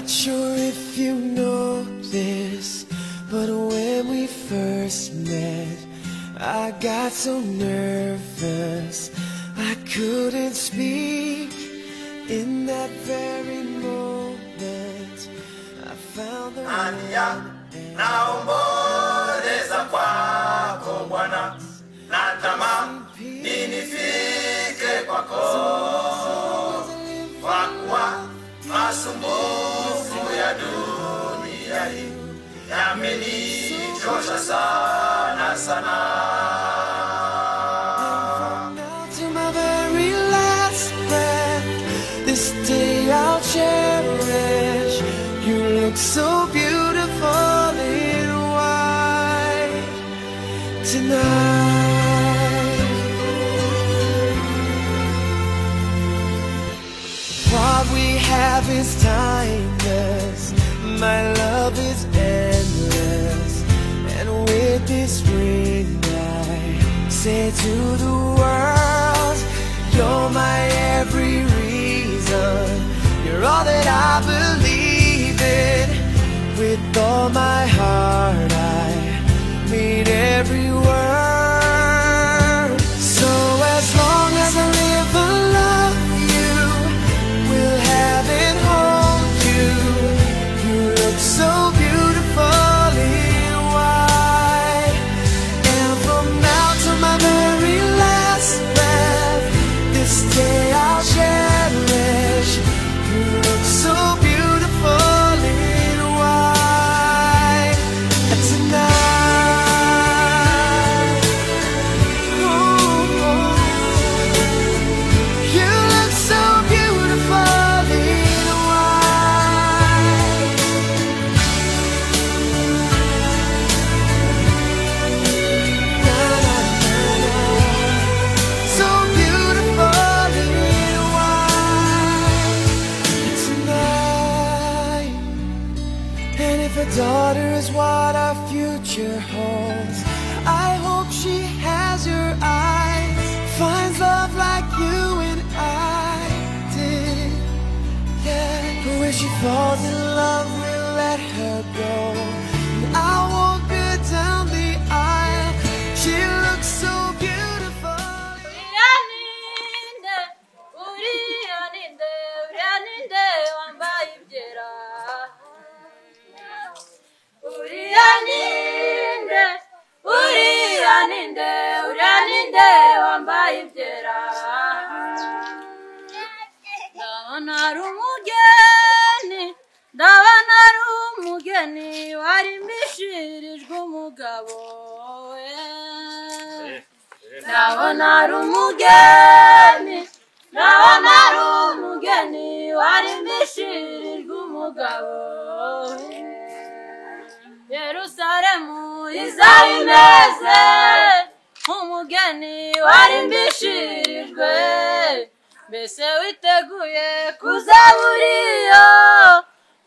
Not sure if you know this, but when we first met, I got so nervous I couldn't speak. In that very moment I found the one. Naomboleza kwako Bwana, natamani nifike kwako, kwa kuwa masumbufu ya dunia hii yamenichosha sana sana. To my very last breath, this day I'll cherish. You look so beautiful in white tonight. What we have is timeless, my love is endless, and with this ring I say to the world, you're my every reason, you're all that I believe in. With all my heart I mean every word. So as long as I live and love you, we'll have and hold you. You look so beautiful in white, and from now to my very last breath, this day I'll cherish. You look so beautiful in white tonight. Ooh, you look so beautiful in white. Na, na, na, na. So beautiful in white tonight. And if a daughter is what our future holds, I hope she has your eyes, finds love like you and I did. Yeah, but when she falls in love, we'll let her go, and I'll walk her down the aisle. She looks so beautiful. Umugeni warimbishirijwe umugabo we. Ndabona ari umugeni warimbishirijwe umugabo we. Yerusalemu izaba imeze umugeni warimbishirijwe. Mbese witeguye kuzaburiyo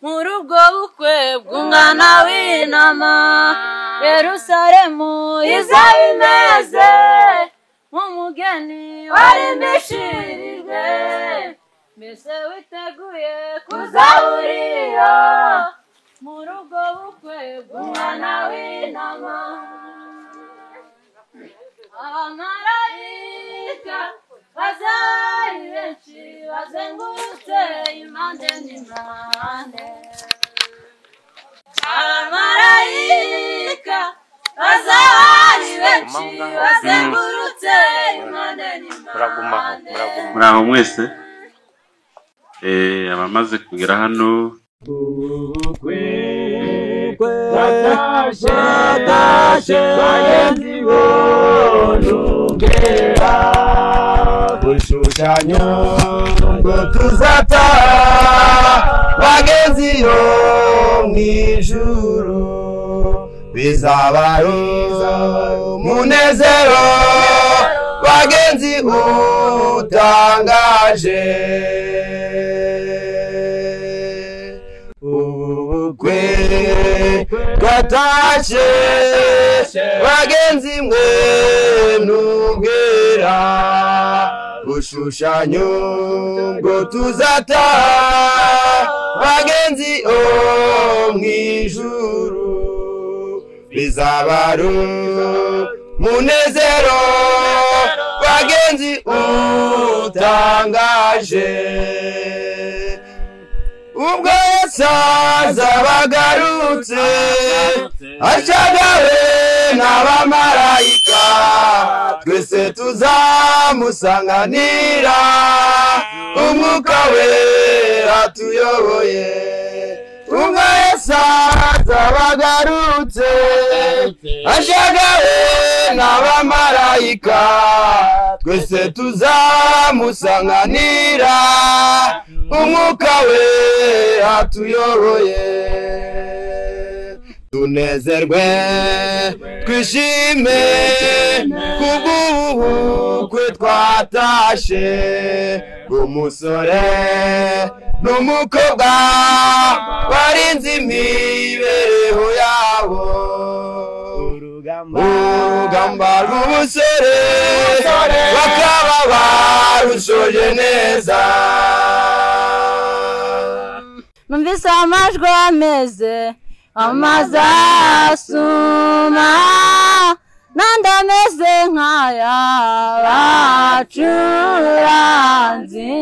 muri ubwo bukwe bw'umwana w'intama. Yerusalemu izaba imeze umugeni warimbishirijwe. Mbese witeguye kuzaburiyo muri ubwo bukwe bw'umwana w'intama. Abamarayika bazari benshi bazengurutse impande n'impande. Abamarayika bazari benshi bazengurutse impande n'impande. Muraho mwese, abamaze kugera hano. Watashe bagenzi bonongera gushushanya ngo tuzata bagenzi yo mwijuru, bizabaho munezero bagenzi utangaje. Ubukwe bwatashe bagenzi mwe nubwera ushushanyo ngo tuzataha bagenzi mwijuru bizabaro munezero bagenzi utangaje ubwo yasaza bagarutse ashagawe n'abamarayika twese tuzamusanganira umwuka wera tuyoboye ubwo yasaza bagarutse ashagawe n'abamarayika twese tuzamusanganira umwuka wera tuyoboye tunezerwe twishime kubw'ubukwe twatashe bw'umusore n'umukobwa barinze imibereho yabo urugamba rw'ubusore bakaba barushoje neza. numvise amajwi ameze amazi asuma nandi ameze nk'ay'abacuranzi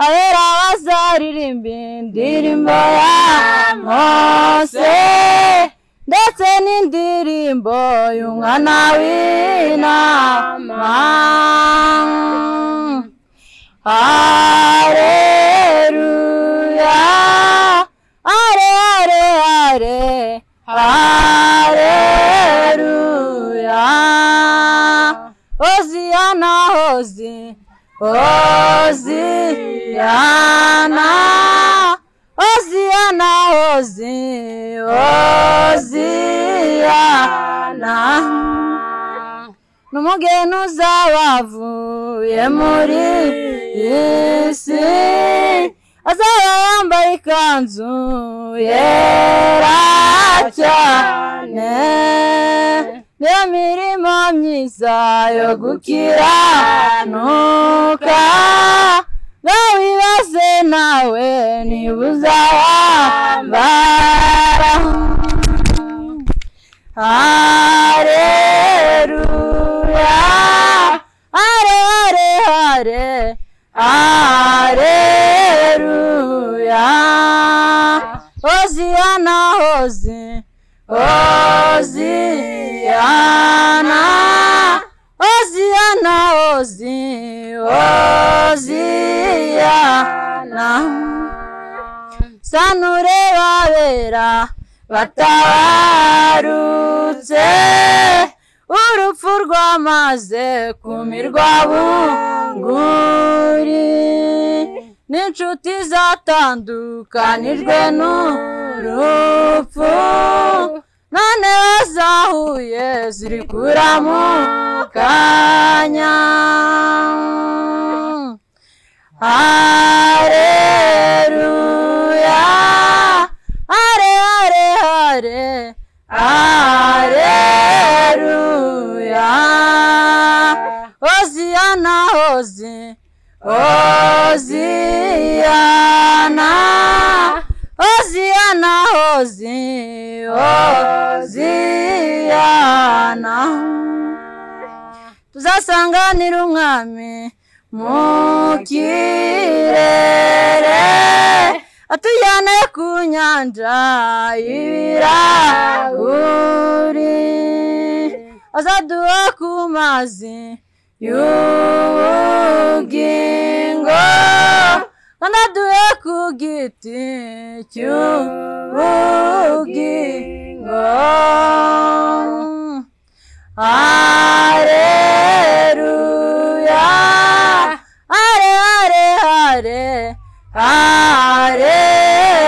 abera bazaririmba indirimbo ya Mose ndetse n'indirimbo y'umwana w'intama. Haleluya, are are are, haleluya. Hosiana hosi, hosiana, hosiana hosi, hosiana. N'umugeni uzabavuye muri isi azaba yambaye ikanzu yera cyane niyo mirimo myiza yo gukiranuka ngaho wibaze nawe niba uzayambara. Haleluya, are are are, haleluya. Hosiana hosi, hosiana, hosiana hosi, hosiana. sanure babera batabarutse urupfu rwamaze kumirwa bunguri n'inshuti zatandukanijwe n'urupfu none bazahuye ziri kuramukanya. Haleluya, are are are, haleluya. Hosiana hosi, hosiana, hosiana hosi, hosiana. Tuzasanganira umwami mu kirere atujyane ku nyanja y'ibirahuri azaduha ku mazi y'ubugingo kandi aduhe ku giti cy'ubugingo. Haleluya, are are are,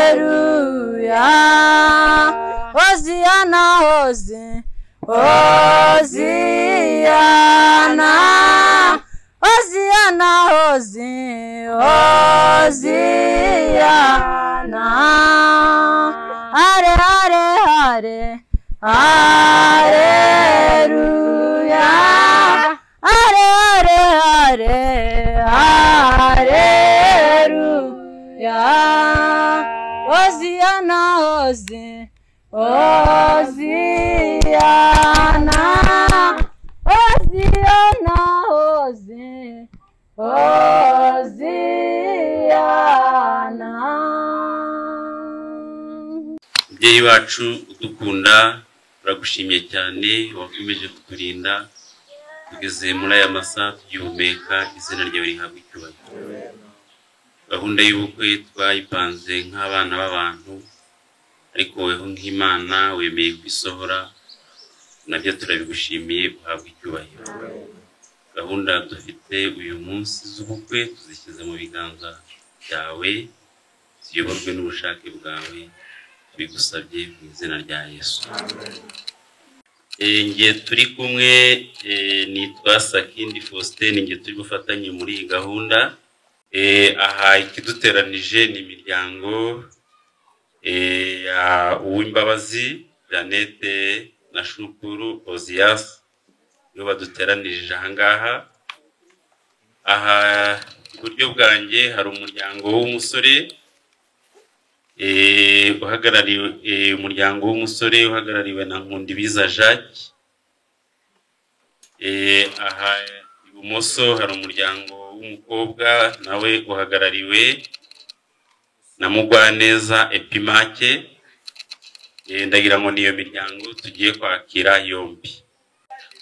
haleluya. Hosiana hosi, hosiana, hosiana hosi, hosiana. Are are are, haleluya, are are are, Haleluya. Hosiana, Hosi, Hosiana, Hosiana, Hosi, Hosiana. Mubyeyi wacu udukunda, turagushimiye cyane wakomeje kuturinda tugeze muri aya masaha tugihumeka, izina ryawe rihabwa icyubahiro. Gahunda y'ubukwe twayipanze nk'abana b'abantu, ariko weho nk'Imana wemeye kwisohora, nabyo turabigushimiye, uhabwa icyubahiro. Gahunda dufite uyu munsi z'ubukwe tuzishyize mu biganza byawe, ziyoborwe n'ubushake bwawe, bigusabye mu izina rya Yesu. Ngiye turi kumwe nitwa Sakindi Faustin, ngiye turi gufatanya muri iyi gahunda. Aha ikiduteranije ni imiryango ya Uwimbabazi Janete na Shukuru Ozias, nibo baduteranirije aha ngaha. Aha iburyo bwanjye hari umuryango w'umusore umuryango w'umusore uhagarariwe na Nkundibiza Jacques. Aha ibumoso hari umuryango w'umukobwa nawe uhagarariwe na Mugwaneza Epimake. Ndagira ngo niyo miryango tugiye kwakira yombi.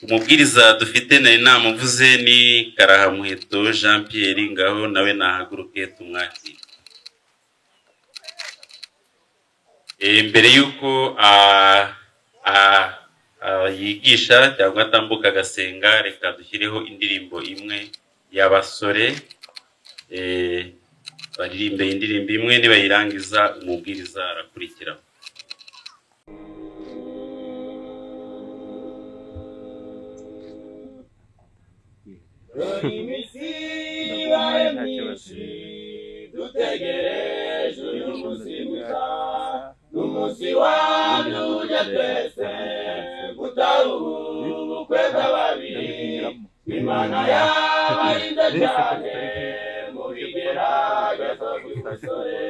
Umubwiriza dufite nari namuvuze ni Karahamuheto Jean Pierre, ngaho nawe nahaguruke tumwakire. Mbere yuko yigisha cyangwa atambuka agasenga, reka dushyireho indirimbo imwe y'abasore, baririmbe indirimbo imwe, nibayirangiza umubwiriza arakurikiraho. Dutegereje uyu munsi mwiza, n'umunsi wanyu uje twese gutaha ubukwe bw'ababiri. Imana yabarinze cyane mu bigeragezo by'umusore,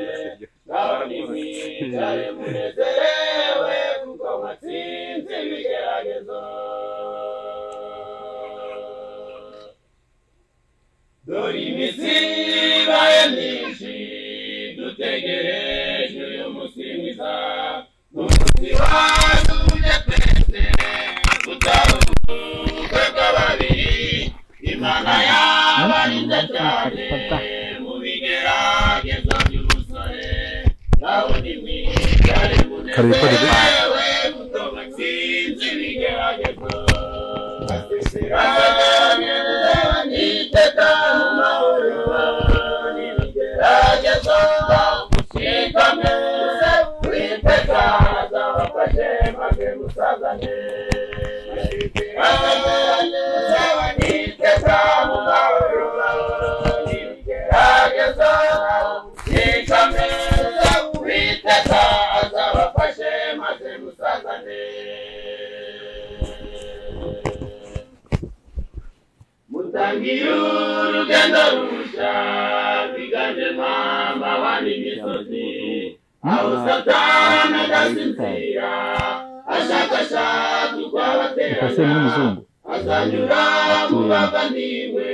ngaho nimwicare munezerewe kuko mwatsinze ibigeragezo. Dore iminsi ibaye myinshi, dutegereje uyu munsi mwiza, n'umunsi wanyu uje twese gutaha ubukwe bw'ababiri. Imana yabarinze cyane mu bigeragezo by'umusore, ngaho nimwicare munezerewe kuko mwatsinze ibigeragezo. Iteka mu mahoro n'ibigeragezo, mushikame Uwiteka azabafashe maze musazane. Iteka mu mahoro n'ibigeragezo, mushikame Uwiteka azabafashe maze musazane. Mutangiye urugendo rushya, rwiganjemo amahwa n'imisozi, aho Satani adasinzira ashakashaka uko abateranya, azanyura mu bavandimwe,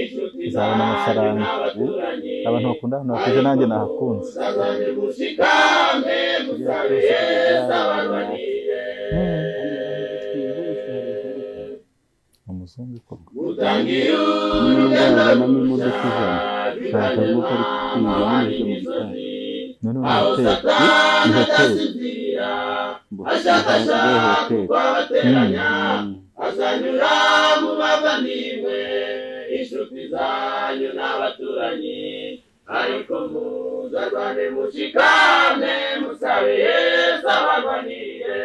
inshuti zanyu n'abaturanyi. Abantu bakunda hano bakuze nanjye nahakunze. Muzazanye mushikame musabe Yesu abarwaniye. Umuzungu koko. Mutangiye urugendo rushya, rwiganjemo amahwa n'imisozi, aho Satani adasinzira ashakashaka uko abateranya, azanyura mu bavandimwe, inshuti zanyu n'abaturanyi. Ariko muzarwane mushikame musabe Yesu abarwaniye.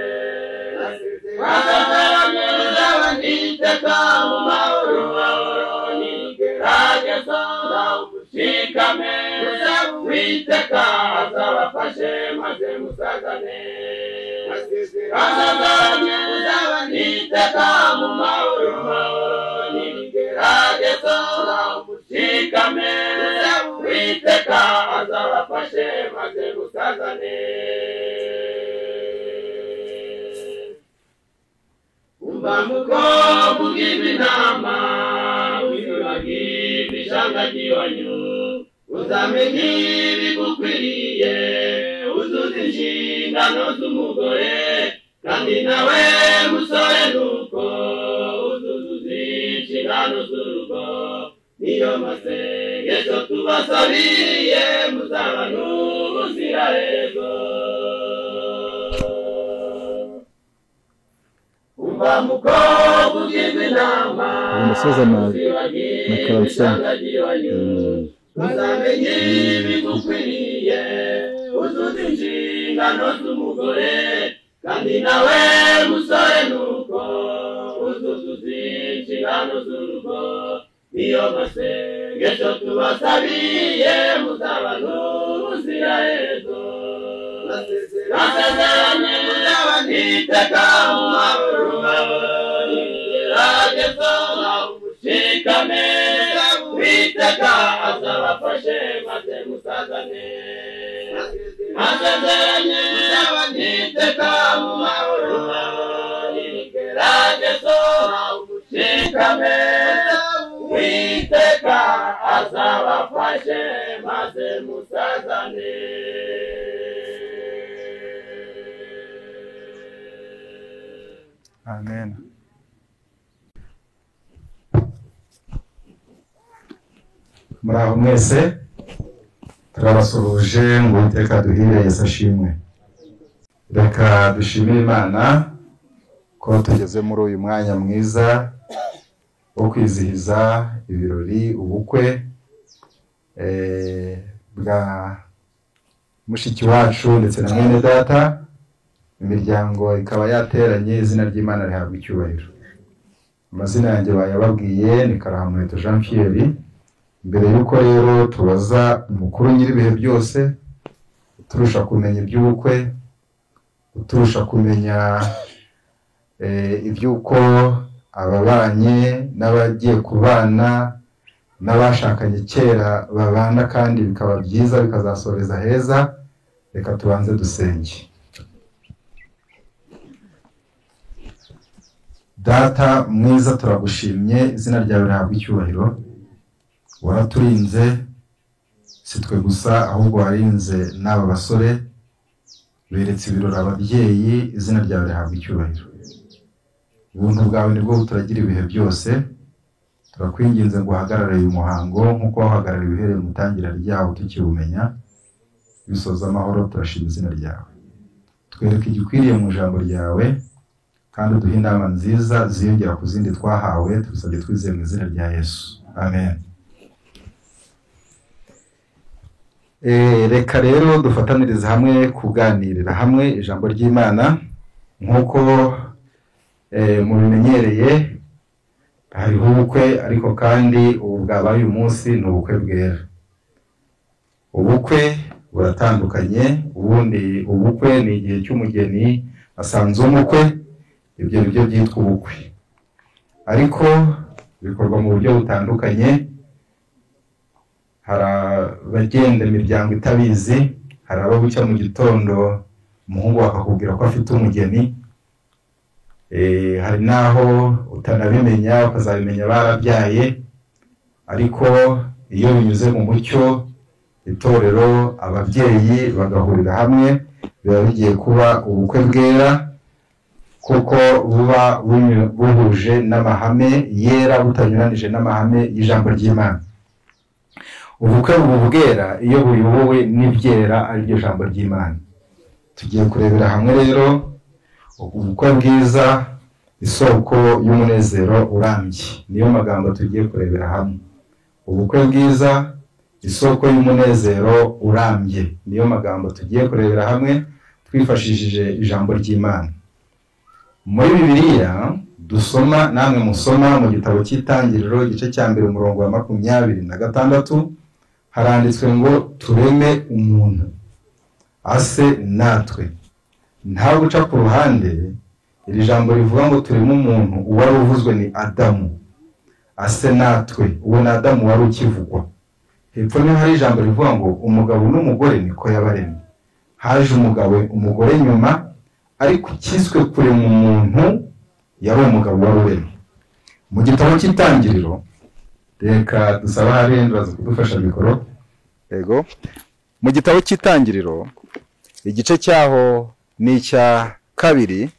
Azazanye muzabanditeka mu mahoro n'ibigeragezo, mushikame Uwiteka azabafashe maze musazane. Azazanye muzabanditeka mu mahoro n'ibigeragezo, n'iteka azabafashe maze musazane. Umva mukobwa ugirwa inama wibagirwa ijambo ry'iwanyu, uzamenye ibigukwiriye uzuza inshingano z'umugore, kandi nawe musore nuko uzuza inshingano z'urugo. Niyo masengesho tubasabiye muzabana ubuziraherezo. Umva mukobwa ugirwa inama wibagirwa ijambo ry'iwanyu, uzamenye ibigukwiriye uzuza inshingano z'umugore, kandi nawe musore nuko uzuza inshingano z'urugo. Niyo masengesho tubasabiye muzabana ubuziraherezo. Nasezeranye muzabana iteka mu mahoro, ibigeragezo mushikame, Uwiteka azabafashe maze musazane. Nasezeranye muzabana iteka mu mahoro, ibigeragezo mushikame, Uwiteka azabafashe maze musazane. Amen. Muraho mwese, turabasuhuje ngo Uwiteka duhire Yesu ashimwe. Reka dushimire Imana ko tugeze muri uyu mwanya mwiza wo kwizihiza ibirori, ubukwe bwa mushiki wacu ndetse na mwene data. Imiryango ikaba yateranye, izina ry'Imana rihabwa icyubahiro. Amazina yanjye bayababwiye ni Karahamuheto Jean Pierre. Mbere y'uko rero tubaza umukuru nyir'ibihe byose uturusha kumenya iby'ubukwe, uturusha kumenya iby'uko ababanye n'abagiye kubana n'abashakanye kera babana kandi bikaba byiza bikazasoreza heza, reka tubanze dusenge. Data mwiza, turagushimye, izina ryawe rihabwa icyubahiro. Waraturinze, si twe gusa ahubwo warinze n'aba basore, beretse ibirori ababyeyi, izina ryawe rihabwa icyubahiro. Ubuntu bwawe nibwo buturagira ibihe byose. Turakwinginze ngo uhagarare uyu muhango nk'uko wahagarariye uhereye mu itangira ryawo tukiwumenya. Bisoza amahoro, turashima izina ryawe. Twereke igikwiriye mu ijambo ryawe, kandi uduhe inama nziza ziyongera ku zindi twahawe, tubisabye twizeye mu izina rya Yesu. Amen. Reka rero dufatanirize hamwe kuganirira hamwe ijambo ry'Imana. Nk'uko mubimenyereye, hariho ubukwe, ariko kandi ubu bwabaye uyu munsi ni ubukwe bwera. Ubukwe buratandukanye. Ubundi ubukwe ni igihe cy'umugeni asanze umukwe, ibyo nibyo byitwa ubukwe, ariko bikorwa mu buryo butandukanye. Hari abagenda imiryango itabizi, hari abo bucya mu gitondo umuhungu akakubwira ko afite umugeni, hari naho utanabimenya ukazabimenya barabyaye. Ariko iyo binyuze mu mucyo, itorero, ababyeyi bagahurira hamwe, biba bigiye kuba ubukwe bwera, kuko buba buhuje n'amahame yera, butanyuranije n'amahame y'ijambo ry'Imana. Ubukwe buba bwera iyo buyobowe n'ibyera, ari ryo jambo ry'Imana. Tugiye kurebera hamwe rero ubukwe bwiza, isoko y'umunezero urambye. Niyo magambo tugiye kurebera hamwe. Ubukwe bwiza, isoko y'umunezero urambye, niyo magambo tugiye kurebera hamwe twifashishije ijambo ry'Imana. Muri Bibiliya dusoma, namwe musoma mu gitabo cy'Itangiriro igice cya 1 umurongo wa 26, haranditswe ngo tureme umuntu ase natwe. Nta guca ku ruhande, iri jambo rivuga ngo tureme umuntu, uwari uvuzwe ni Adamu. Ase natwe, uwo ni Adamu wari ukivugwa. hepfo niho hari ijambo rivuga ngo umugabo n'umugore niko yabaremye. Haje umugore nyuma, ariko ikiswe kure mu muntu yari umugabo waruremye. Mu gitabo cy'Itangiriro, reka dusaba harendra zo kudufasha mikoro. Yego. Mu gitabo cy'Itangiriro, igice cyaho ni icya 2,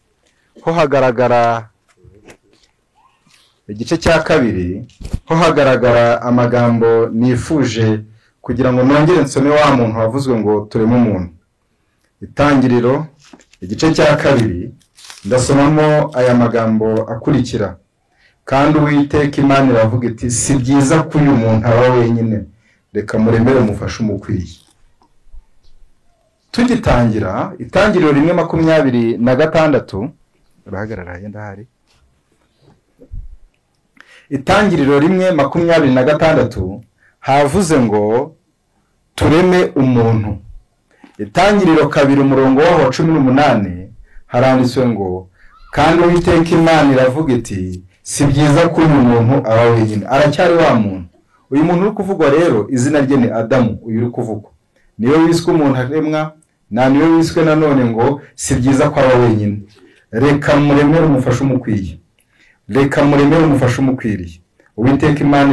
ho hagaragara igice cya 2 ho hagaragara amagambo nifuje kugira ngo nongere nsome wa muntu wavuzwe ngo tureme umuntu. Itangiriro igice cya 2 ndasomamo aya magambo akurikira. Kandi Uwiteka Imana iravuga iti si byiza ko uyu muntu aba wenyine, reka muremere umufashe umukwiye. Tugitangira Itangiriro 1:26 urahagarara yenda hari. Itangiriro 1:26 havuze ngo tureme umuntu. Itangiriro 2:18 haranditswe ngo kandi Uwiteka Imana iravuga iti si byiza ko uyu muntu aba wenyine. Aracyari wa muntu. Uyu muntu uri kuvugwa rero izina rye ni Adamu. Uyu uri kuvugwa niwe wiswe umuntu aremwa, na niwe wiswe nanone ngo si byiza ko aba wenyine, reka muremere umufashe umukwiye. Reka muremere umufashe umukwiriye. Uwiteka Imana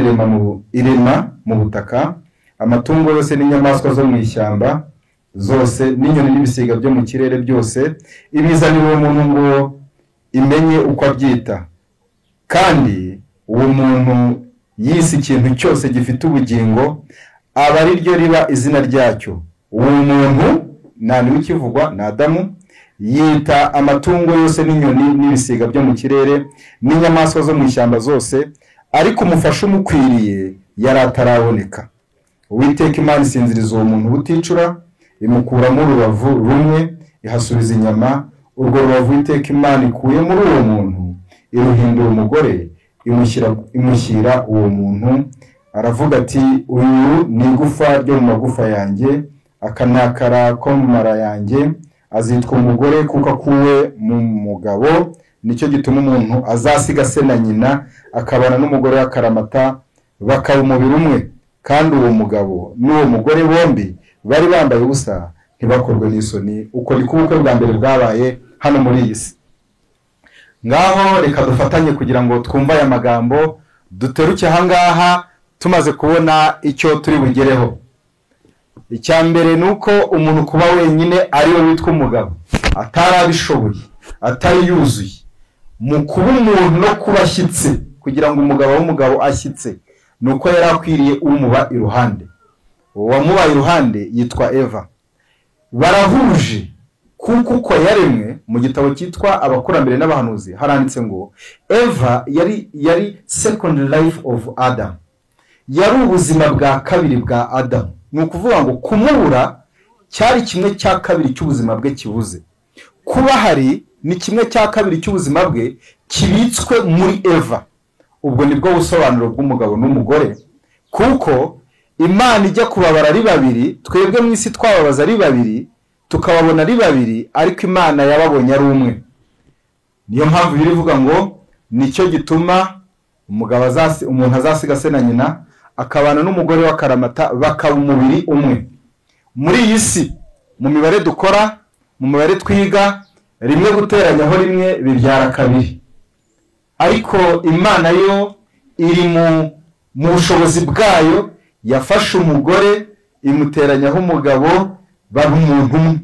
irema mu butaka amatungo yose n'inyamaswa zo mu ishyamba zose n'inyoni n'ibisiga byo mu kirere byose, ibizanira uwo muntu ngo imenye uko abyita. Kandi uwo muntu yise ikintu cyose gifite ubugingo aba ari ryo riba izina ryacyo. Uwo muntu nani w'ikivugwa na Adamu yita amatungo yose n'inyoni n'ibisiga byo mu kirere n'inyamaswa zo mu ishyamba zose, ariko umufasha umukwiriye yari ataraboneka. Uwiteka Imana isinziriza uwo muntu buticura, imukuramo urubavu rumwe ihasubiza inyama. Urwo rubavu Uwiteka Imana ikuye muri uwo muntu iruhindura umugore imushyira uwo muntu. Aravuga ati uyu ni igufa ryo mu magufa yanjye, akanakara ko mu mara yanjye, azitwa umugore kuko akuwe mu mugabo. Nicyo gituma umuntu azasiga se na nyina akabana n'umugore w'akaramata bakaba umubiri umwe. Kandi uwo mugabo n'uwo mugore bombi bari bambaye ubusa ntibakorwe n'isoni. Uko ni kubukwe bwa mbere bwabaye hano muri iyi si. Ngaho reka dufatanye kugira ngo twumve aya magambo, duteruke ahangaha tumaze kubona icyo turi bugereho. Icya mbere nuko umuntu kuba wenyine ari we witwa umugabo atarabishoboye, atari yuzuye. Mu kuba umuntu no kuba ashyitse, kugira ngo umugabo ashyitse, nuko yari akwiriye umuba iruhande. Uwamubaye iruhande yitwa Eva. Barahuje kuko uko yaremwe. Mu gitabo cyitwa Abakurambere n'Abahanuzi haranditse ngo Eva yari second life of Adam, yari ubuzima bwa kabiri bwa Adam. Ni ukuvuga ngo kumubura cyari 1/2 cy'ubuzima bwe kibuze. Kuba hari ni 1/2 cy'ubuzima bwe kibitswe muri Eva. Ubwo nibwo busobanuro bw'umugabo n'umugore, kuko Imana ijya kubabara ari babiri. Twebwe mu isi twababaza ari babiri, tukababona ari babiri, ariko Imana yababonye ari umwe. Niyo mpamvu birivuga ngo nicyo gituma umuntu azasiga se na nyina akabana n'umugore w'akaramata bakaba umubiri umwe. Muri iyi si mu mibare dukora, mu mibare twiga, rimwe guteranyaho rimwe bibyara kabiri. Ariko Imana yo iri mu bushobozi bwayo yafashe umugore imuteranyaho umugabo, baba umuntu umwe,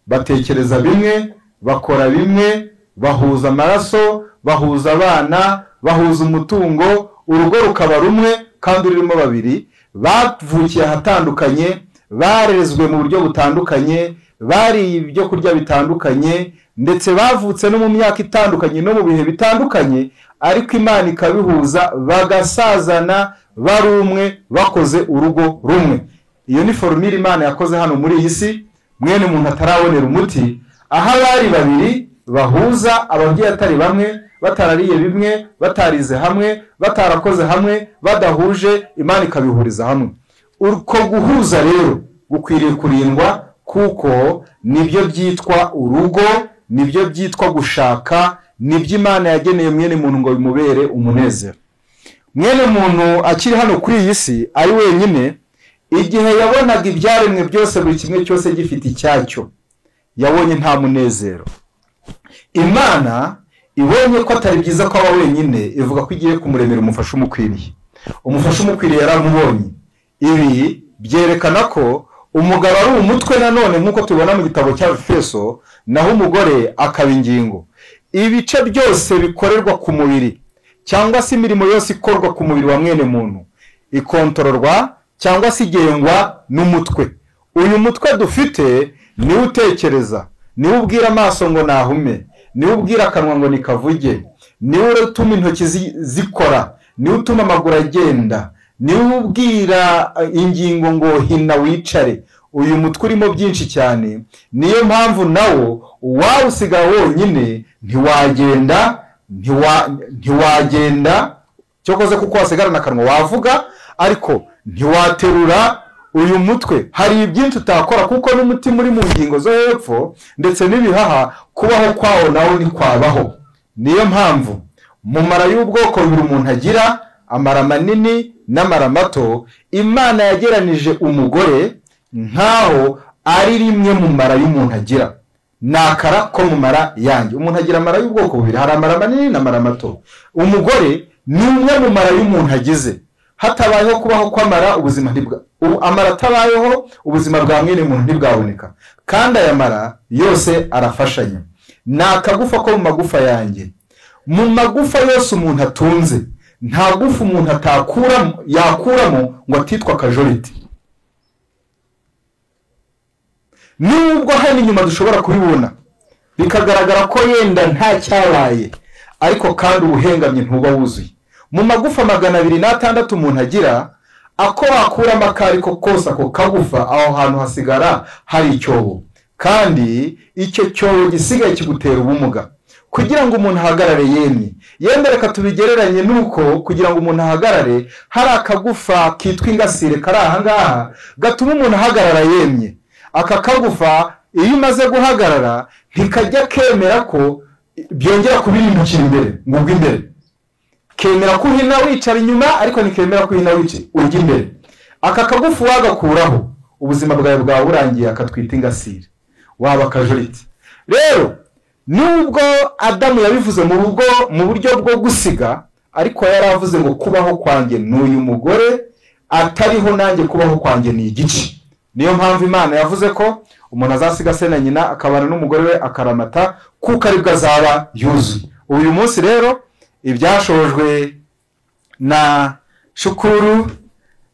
batekereza bimwe, bakora bimwe, bahuza amaraso, bahuza abana, bahuza umutungo, urugo rukaba rumwe kandi rurimo babiri. Bavukiye ahatandukanye, barezwe mu buryo butandukanye, bari ibyo kurya bitandukanye, ndetse bavutse no mu myaka itandukanye no mu bihe bitandukanye, ariko Imana ikabihuza bagasazana bari umwe, bakoze urugo rumwe. Iyo ni formule Imana yakoze hano muri iyi si. Mwene umuntu atarabonera umuti, aho bari babiri bahuza, ababyeyi atari bamwe, batarariye bimwe, batarize hamwe, batarakoze hamwe, badahuje, Imana ikabihuriza hamwe. Uko guhuza rero gukwiriye kurindwa, kuko nibyo byitwa urugo, nibyo byitwa gushaka, nibyo Imana yageneye mwene muntu ngo bimubere umunezero. Mwene muntu akiri hano kuri iyi si ari wenyine, igihe yabonaga ibyaremwe byose buri kimwe cyose gifite icyacyo yabonye nta munezero. Imana ibonye ko atari byiza ko aba wenyine ivuga ko igiye kumuremera umufasha umukwiriye. Umufasha umukwiriye yaramubonye. Ibi byerekana ko umugabo ari umutwe nanone nk'uko tubona mu gitabo cya Efeso, naho umugore akaba ingingo. Ibice byose bikorerwa ku mubiri cyangwa se imirimo yose ikorwa ku mubiri wa mwene muntu ikontororwa cyangwa se igengwa n'umutwe. Uyu mutwe dufite niwe utekereza, niwe ubwira amaso ngo nahume, niwe ubwira akanwa ngo nikavuge, niwe utuma intoki zikora, niwe utuma amaguru agenda, niwe ubwira ingingo ngo hina wicare. Uyu mutwe urimo byinshi cyane, niyo mpamvu nawo wawusiga wonyine ntiwagenda cyokoze kuko wasigarana akanwa wavuga, ariko ntiwaterura uyu mutwe. Hari byinshi utakora kuko n'umutima uri mu ngingo zo hepfo ndetse n'ibihaha, kubaho kwawo nawo ntikwabaho. Niyo mpamvu mu mara y'ubwoko buri umuntu agira, amara manini n'amara mato, Imana yageranije umugore nkaho ari rimwe mu mara y'umuntu agira. Nakara ko mu mara yanjye umuntu agira amara y'ubwoko bubiri, hari amara manini n'amara mato. Umugore ni umwe mu mara y'umuntu agize. Hatabayeho kubaho kw'amara ubuzima amara atabayeho ubuzima bwa mwene muntu ntibwaboneka. Kandi aya mara yose arafashanya. Ni akagufa ko mu magufa yanjye. Mu magufa yose umuntu atunze nta gufa umuntu yakuramo ngo atitwa akajoriti. Nubwo hano inyuma dushobora kubibona bikagaragara ko yenda nta cyabaye, ariko kandi ubuhengamye ntuba wuzuye. Mu magufa 206 umuntu agira, ako wakuramo akariko kose ako kagufa, aho hantu hasigara hari icyobo, kandi icyo cyobo gisigaye kigutera ubumuga. Kugira ngo umuntu ahagarare yemye reka tubigereranye nuko kugira ngo umuntu ahagarare hari akagufa kitwa ingasire kari aha ngaha gatuma umuntu ahagarara yemye. Aka kagufa iyo umaze guhagarara ntikajya kemera ko byongera kubirimbukira imbere ngo imbere. Kemera ko uhina wicara inyuma, ariko nikemera ko uhina ujya imbere. Aka kagufa wagakuraho ubuzima bwawe bwa burangiye, akatwita ingasire, waba akajoriti. Rero nubwo Adamu yabivuze mu buryo bwo gusiga, ariko yaravuze ngo kubaho kwanjye n'uyu mugore, atariho nanjye kubaho kwanjye ni igice. Niyo mpamvu Imana yavuze ko umuntu azasiga se na nyina akabana n'umugore we akaramata, kuko aribwo azaba yuzuye. Uyu munsi rero ibyashojwe na Shukuru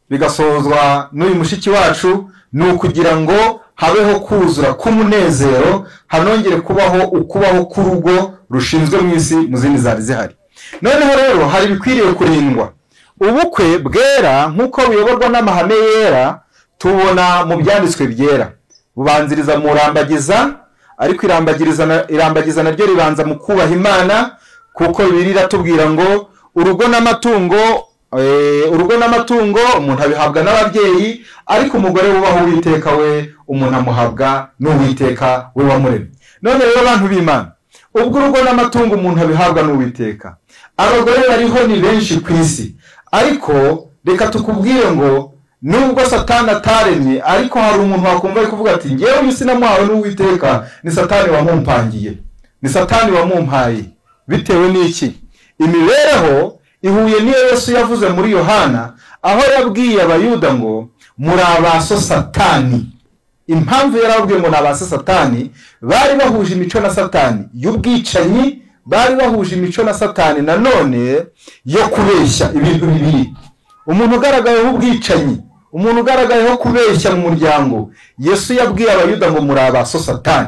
bigasozwa n'uyu mushiki wacu, ni ukugira ngo habeho kuzura k'umunezero, hanongere kubaho ukubaho k'urugo rushinzwe mu isi mu zindi zari zihari. Noneho rero hari bikwiriye kurindwa. Ubukwe bwera nk'uko buyoborwa n'amahame yera tubona mu byanditswe byera, bubanziriza mu rambagiza, ariko irambagiza naryo ribanza mu kubaha Imana, kuko Bibiliya iratubwira ngo urugo n'amatungo umuntu abihabwa n'ababyeyi, ariko umugore wubaha Uwiteka we umuntu amuhabwa n'Uwiteka we wamuremye. None rero abantu b'Imana, ubwo urugo n'amatungo umuntu abihabwa n'Uwiteka, abagore bariho ni benshi ku isi, ariko reka tukubwire ngo nubwo Satani ataremye, ariko hari umuntu wakumva ari kuvuga ati ngewe uyu sinamuhawe n'Uwiteka, ni Satani wamumpangiye, ni Satani wamumpaye. Bitewe n'iki? Imibereho ihuye niyo Yesu yavuze muri Yohana, aho yabwiye abayuda ngo muri abaso Satani. Impamvu yarabwiye ngo nabaso Satani, bari bahuje imico na Satani y'ubwicanyi, bari bahuje imico na Satani nanone yo kubeshya ibintu bibiri. Umuntu ugaragayeho ubwicanyi, umuntu ugaragayeho kubeshya mu muryango, Yesu yabwiye abayuda ngo muri abaso Satani.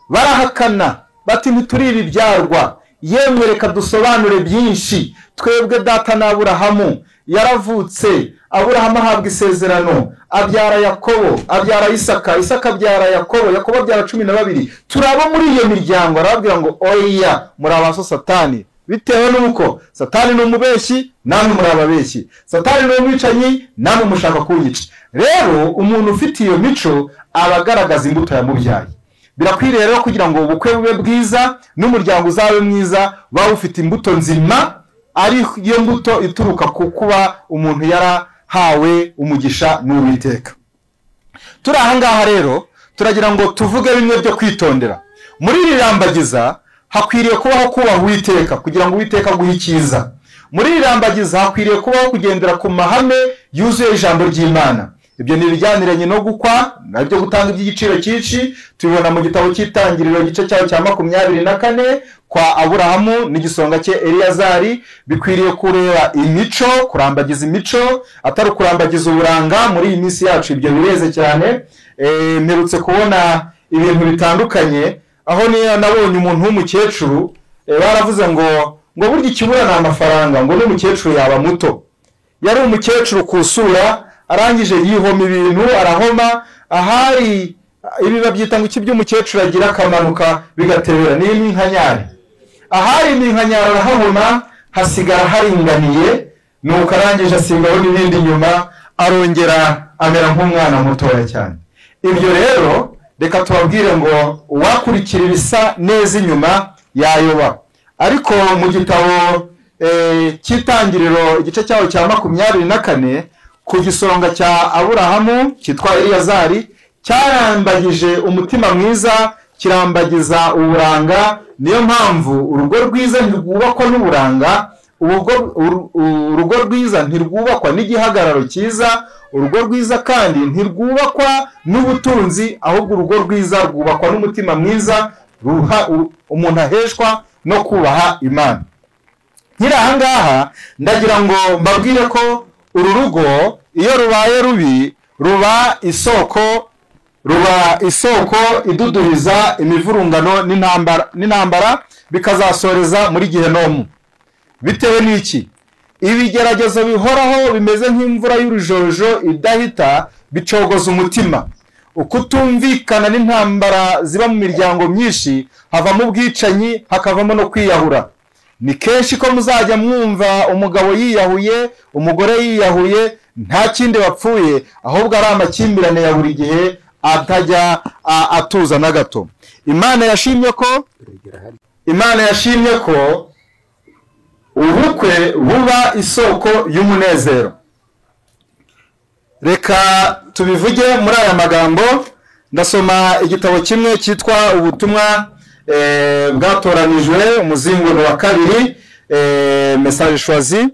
Barahakana bati ntituri ibibyarwa. Yemwe reka dusobanure byinshi. Twebwe data na Aburahamu yaravutse, Aburahamu ahabwa isezerano, abyara Yakobo, abyara Isaka, Isaka abyara Yakobo, Yakobo abyara 12. Turabo muri iyo miryango. Arababwira ngo oya muri abaso Satani, bitewe nuko Satani ni umubeshyi, namwe muri ababeshyi. Satani ni umwicanyi, namwe mushaka kunyica. Rero umuntu ufite iyo mico abagaragaza imbuto yamubyaye. Birakwiriye rero kugira ngo ubukwe bube bwiza n'umuryango uzabe mwiza, bawe ufite imbuto nzima, ari iyo mbuto ituruka ku kuba umuntu hawe umugisha n'Uwiteka. Turi aha ngaha rero turagira ngo tuvuge bimwe byo kwitondera. Muri iri rambagiza hakwiriye kubaho kubaha Uwiteka kugira ngo Uwiteka aguhe icyiza. Muri iri rambagiza hakwiriye kubaho kugendera ku mahame yuzuye ijambo ry'Imana. Ibyo ni ibijyaniranye no gukwa nabyo gutanga iby'igiciro cyinshi. Tubibona mu gitabo cy'Itangiriro igice cyaho cya 24 kwa Aburahamu n'igisonga cye Eliyazari. Bikwiriye kureba imico, kurambagiza imico atari kurambagiza uburanga. Muri iyi minsi yacu ibyo bireze cyane. Mperutse kubona ibintu bitandukanye aho niyo nabonye umuntu w'umukecuru baravuze ngo burya ikibura ni amafaranga, ngo n'umukecuru yaba muto. Yari umukecuru kusura arangije yihoma ibintu arahoma, ahari ibi babyita ngo iki by'umukecuru agira akamanuka bigatebera ni iminkanyari. Ahari iminkanyari arahabona hasigara haringaniye, nuko arangije asigaho n'ibindi nyuma arongera amera nk'umwana mutoya cyane. Ibyo rero reka tubabwire ngo uwakurikira ibisa neza inyuma yayoba. Ariko mu gitabo cy'Itangiriro igice cyaho cya 24 ku gisonga cya Aburahamu cyitwa Eliyazari cyarambagije umutima mwiza, kirambagiza uburanga. Niyo mpamvu urugo rwiza ntirwubakwa n'uburanga, urugo rwiza ntirwubakwa n'igihagararo cyiza, urugo rwiza kandi ntirwubakwa n'ubutunzi, ahubwo urugo rwiza rwubakwa n'umutima mwiza umuntu aheshwa no kubaha Imana. Nkiri aha ngaha ndagira ngo mbabwire ko uru rugo iyo rubaye rubi ruba isoko iduduriza imivurungano n'intambara bikazasoreza muri Gehinomu. Bitewe n'iki? Ibigeragezo bihoraho bimeze nk'imvura y'urujojo idahita bicogoza umutima. Ukutumvikana n'intambara ziba mu miryango myinshi havamo ubwicanyi, hakavamo no kwiyahura. Ni kenshi ko muzajya mwumva umugabo yiyahuye, umugore yiyahuye, nta kindi bapfuye, ahubwo ari amakimbirane ya buri gihe atajya atuza na gato. Imana yashimye ko ubukwe buba isoko y'umunezero. Reka tubivuge muri aya magambo. Ndasoma igitabo kimwe cyitwa Ubutumwa bwatoranijwe umuzingo wa 2 message choisi.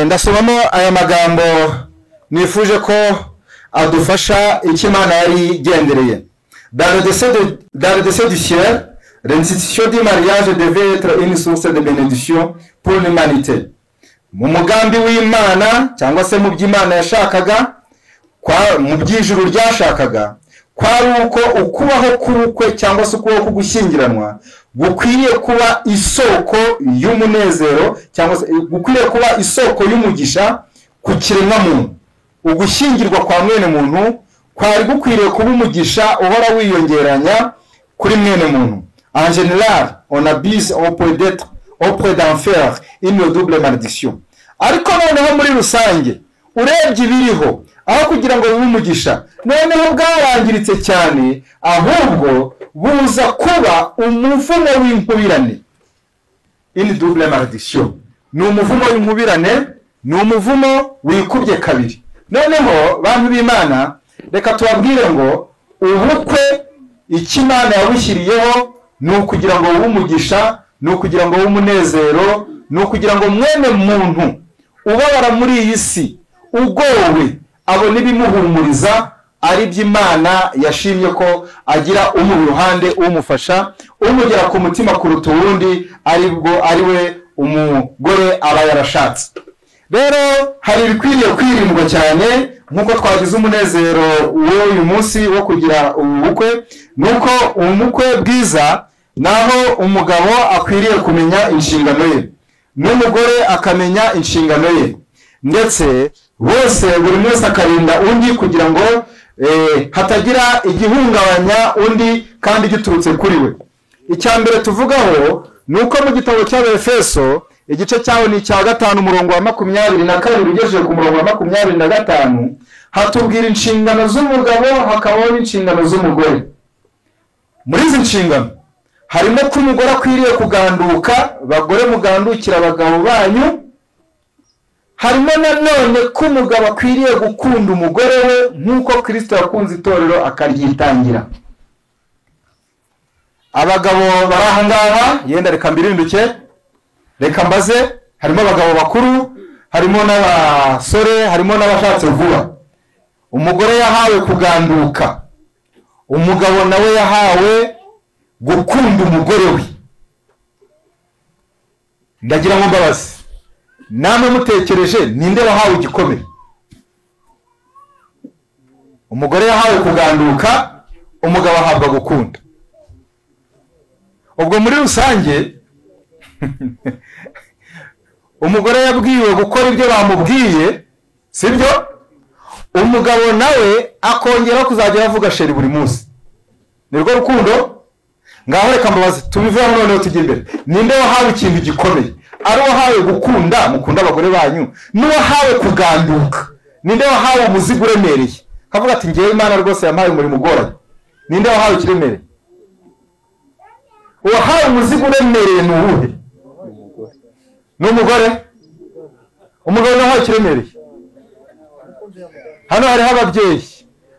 Ndasomamo aya magambo nifuje ko adufasha icyo Imana yari gendereye. Dans le dessein du ciel, l'institution du mariage devait être une source de bénédiction pour l'humanité. Mu mugambi w'Imana cyangwa se mu by'Imana yashakaga, mu by'ijuru ryashakaga, kwari uko ukubaho k'ubukwe cyangwa se ukubaho k'ugushyingiranwa gukwiriye kuba isoko y'umunezero cyangwa se gukwiriye kuba isoko y'umugisha ku kiremwa muntu. Ugushyingirwa kwa mwene muntu kwari gukwiriye kuba umugisha uhora wiyongeranya kuri mwene muntu. En général, on abuse auprès d'en faire une double malédiction. Ariko noneho muri rusange urebye ibiriho aho kugira ngo bibe umugisha, noneho bwarangiritse cyane, ahubwo buza kuba umuvumo w'inkubirane. Une double malédiction ni umuvumo w'inkubirane, ni umuvumo wikubye kabiri. Noneho bantu b'Imana reka tubabwire ngo ubukwe icyo Imana yabushyiriyeho ni ukugira ngo bube umugisha, ni ukugira ngo bube umunezero, ni ukugira ngo mwene muntu ubabara muri iyi si ugowe abone ibimuhumuriza, ari by'Imana yashimye ko agira mu ruhande umufasha, umugera ku mutima kuruta uwundi, ari we umugore aba yarashatse. Rero hari ibikwiriye kwirindwa cyane nkuko twagize umunezero w'uyu munsi wo kugira ubukwe, nuko umukwe bwiza naho umugabo akwiriye kumenya inshingano ye n'umugore akamenya inshingano ye, ndetse bose buri wese akarinda undi kugira ngo hatagira igihungabanya undi kandi giturutse kuri we. Icya mbere tuvugaho nuko mu gitabo cy'Abefeso igice cyaho ni cya 5 umurongo wa 22 ugejeje ku murongo wa 25 hatubwira inshingano z'umugabo hakabaho n'inshingano z'umugore. Muri izi nshingano harimo ko umugore akwiriye kuganduka, bagore mugandukira abagabo banyu, harimo nanone ko umugabo akwiriye gukunda umugore we nk'uko Kristo yakunze itorero akaryitangira. Abagabo bari aha ngaha, yenda reka mbirinduke, reka mbaze, harimo abagabo bakuru, harimo n'abasore, harimo n'abashatse vuba. Umugore yahawe kuganduka, umugabo nawe yahawe gukunda umugore we. Ndagira ngo mbabaze, namwe mutekereje ninde wahawe igikomere? Umugore yahawe kuganduka, umugabo ahabwa gukunda. Ubwo muri rusange umugore yabwiwe gukora ibyo bamubwiye, sibyo? Umugabo nawe akongera kuzajya avuga sheri buri munsi. Nirwo rukundo? Ngaho reka mbabaze, tubiveho noneho tujye imbere. Ninde wahawe ikintu gikomeye? Ari wahawe gukunda, mukunda abagore banyu, n'uwahawe kuganduka. Ninde wahawe umuzigo uremereye? Kavuga ati ngiye Imana rwose yampaye umurimo ugoranye. Ninde wahawe ikiremereye? Uwahawe umuzigo uremereye ni uwuhe? Ni umugore? Umugore wahawe ikiremereye? Hano hariho ababyeyi.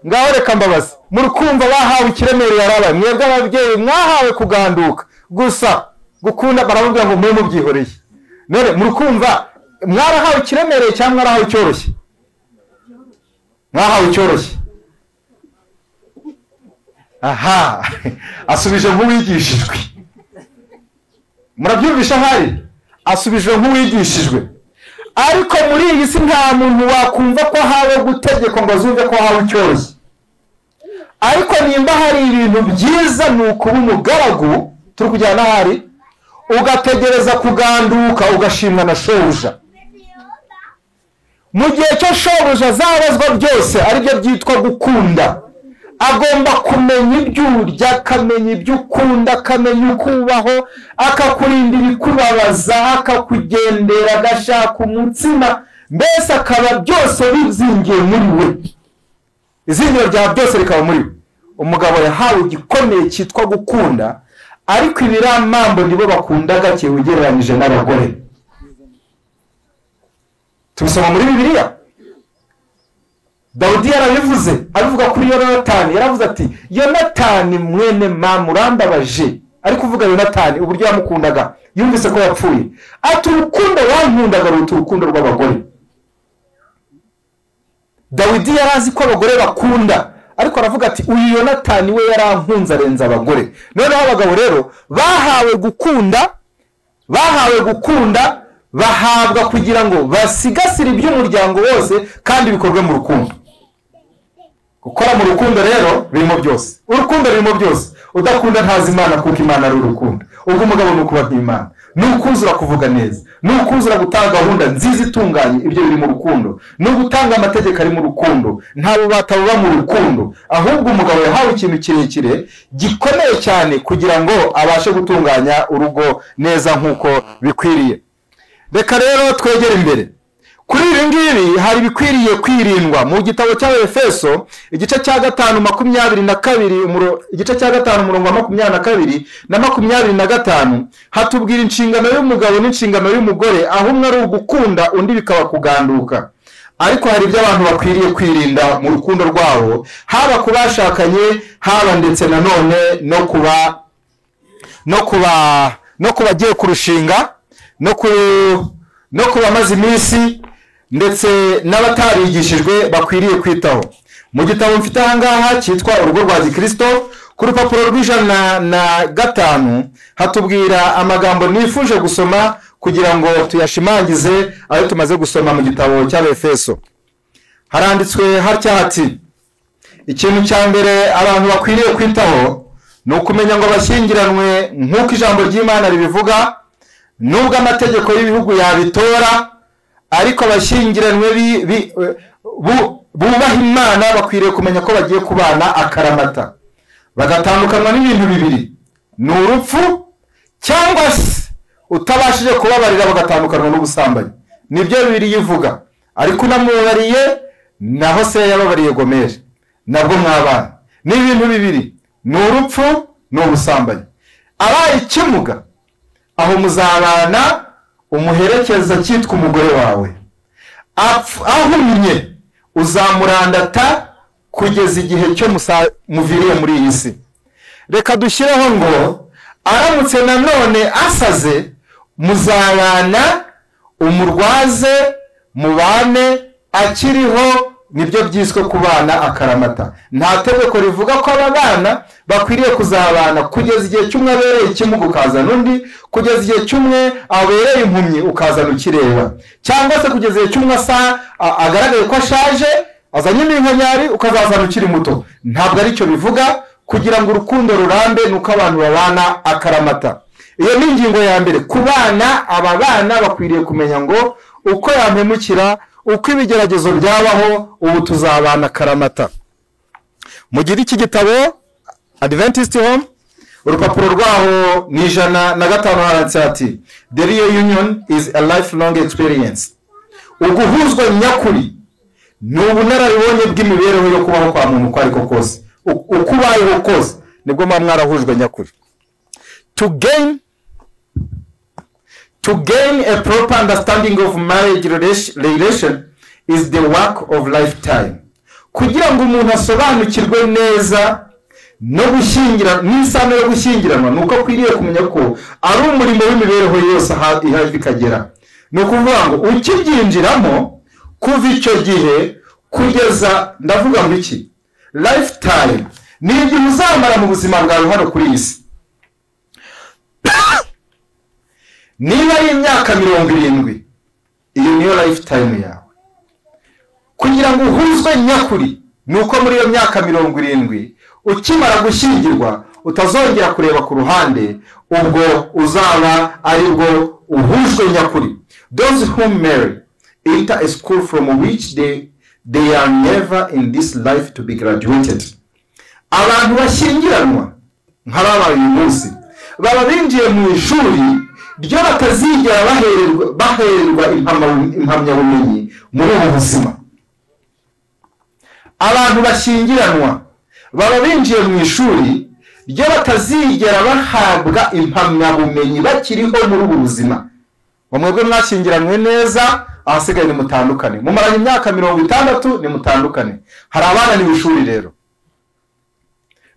Ngaho reka mbabaze, muri kumva bahawe ikiremereye arabaye? Mwebwe ababyeyi mwahawe kuganduka gusa, gukunda baravuga ngo mwe mubyihoreye. None muri kumva mwarahawe ikiremereye cyangwa mwarahawe icyoroshye? Mwahawe icyoroshye. Aha, asubije nk'uwigishijwe. Murabyumvisha hari? Asubije nk'uwigishijwe. Ariko muri iyi si nta muntu wakumva ko hawe gutegeka ngo azumve ko hawe icyoroshye. Ariko nimba hari ibintu byiza ni ukuba umugaragu, turi kujyana hari, ugategereza kuganduka ugashimwa na shobuja. Mu gihe cyo shobuja azabazwa byose aribyo byitwa gukunda. Agomba kumenya ibyo urya, akamenya ibyo ukunda, akamenya uko ubaho, akakurinda ibikubabaza, akakugendera, agashaka umutsima, mbese akaba byose bizingiye muri we. Izingiro rya byose rikaba muri we. Umugabo yahawe igikomeye cyitwa gukunda, ariko ibiramambo nibo bakunda gake ugereranyije n'abagore. Tubisoma muri Bibiliya. Dawidi yarabivuze, abivuga kuri Yonatani, yaravuze ati Yonatani mwene mama urambabaje. Ari kuvuga Yonatani uburyo yamukundaga, yumvise ko yapfuye. Ati urukundo wankundaga ruta urukundo rw'abagore. Dawidi yarazi ko abagore bakunda, ariko aravuga ati uyu Yonatani we yarankunze arenza abagore. Noneho abagabo rero bahawe gukunda, bahabwa kugira ngo basigasire iby'umuryango wose kandi bikorwe mu rukundo. Gukora mu rukundo rero birimo byose. Urukundo rurimo byose. Udakunda ntazi Imana kuko Imana ari urukundo. Ubwo umugabo ni ukuba nk'Imana. Ni ukuzura kuvuga neza. Ni ukuzura gutanga gahunda nziza itunganye, ibyo biri mu rukundo. Ni ugutanga amategeko ari mu rukundo. Nta bubata buba mu rukundo. Ahubwo umugabo yahawe ikintu kirekire gikomeye cyane kugira ngo abashe gutunganya urugo neza nk'uko bikwiriye. Reka rero twegere imbere. Kuri ibi ngibi hari bikwiriye kwirindwa. Mu gitabo cy'Abefeso igice cya 5:22 igice cya 5 umurongo wa 22 na 25 hatubwira inshingano y'umugabo n'inshingano y'umugore, aho umwe ari ugukunda undi bikaba kuganduka. Ariko hari ibyo abantu bakwiriye kwirinda mu rukundo rwabo, haba kubashakanye, haba ndetse nanone no kuba agiye kurushinga, no kuba amaze iminsi, ndetse n'abatarigishijwe bakwiriye kwitaho. Mu gitabo mfite aha ngaha cyitwa Urugo rwa Gikristo, ku rupapuro rw'105 hatubwira amagambo nifuje gusoma kugira ngo tuyashimangize ayo tumaze gusoma mu gitabo cy'Abefeso. Haranditswe hatya hati: ikintu cya mbere abantu bakwiriye kwitaho ni ukumenya ngo bashyingiranwe nk'uko ijambo ry'Imana ribivuga, nubwo amategeko y'ibihugu yabitora, ariko abashyingiranwe bubaha Imana bakwiriye kumenya ko bagiye kubana akaramata, bagatandukanwa n'ibintu bibiri: ni urupfu cyangwa se utabashije kubabarira bagatandukanwa n'ubusambanyi. Nibyo bibiri yivuga. Ariko unamubabariye naho se yababariye Gomeri, nabwo mwabana. Ni ibintu bibiri: ni urupfu n'ubusambanyi. Abaye ikimuga, aho muzabana umuherekeza cyitwa umugore wawe. ahumye uzamurandata kugeza igihe cyo muviriye muri iyi si. Reka dushyireho ngo aramutse nanone asaze muzabana umurwaze mubane akiriho, nibyo byiswe kubana akaramata. Nta tegeko rivuga ko aba bana bakwiriye kuzabana kugeza igihe cy'umwe abereye ikimuga ukazana undi, kugeza igihe cy'umwe abereye impumyi ukazana ukireba, cyangwa se kugeza igihe cy'umwe agaragaye ko ashaje azanye iminkanyari ukazazana ukiri muto. Ntabwo ari cyo bivuga. Kugira ngo urukundo rurambe nuko abantu babana akaramata. Iyo ni ingingo ya mbere. Ku bana, aba bana bakwiriye kumenya ngo uko yampemukira, uko ibigeragezo byabaho, ubu tuzabana akaramata. Mugira iki gitabo Adventist Home, urupapuro rwaho ni 105 handitse ati The real union is a lifelong experience. Uguhuzwa nyakuri ni ubunararibonye bw'imibereho yo kubaho kwa muntu uko ariko kose, uko ubayeho kose nibwo mwarahujwe nyakuri. To gain a proper understanding of marriage relation is the work of lifetime. Kugira ngo umuntu asobanukirwe neza no gushyingira n'isano yo gushyingiranwa, nuko akwiriye kumenya ko ari umurimo w'imibereho yose ihari bikagera. Ni ukuvuga ngo ukibyinjiramo kuva icyo gihe kugeza, ndavuga ngo iki, lifetime ni igihe uzamara mu buzima bwawe hano kuri iyi si. Niba ari imyaka 70, iyo niyo lifetime yawe. Kugira ngo uhuzwe nyakuri nuko muri iyo myaka 70 ukimara gushyingirwa utazongera kureba ku ruhande, ubwo uzaba ari bwo uhujwe nyakuri. Those who marry enter a school from which they are never in this life to be graduated. Abantu bashyingiranwa nk'ababaye uyu munsi baba binjiye mu ishuri ryo batazigera bahererwa impamyabumenyi muri ubu buzima. Abantu bashyingiranwa baba binjiye mu ishuri ryo batazigera bahabwa impamyabumenyi bakiriho muri ubu buzima. Mwebwe mwashyingiranwe neza, ahasigaye ni mutandukane. Mumaranye imyaka 60 ni mutandukane. Hari abana ni ishuri rero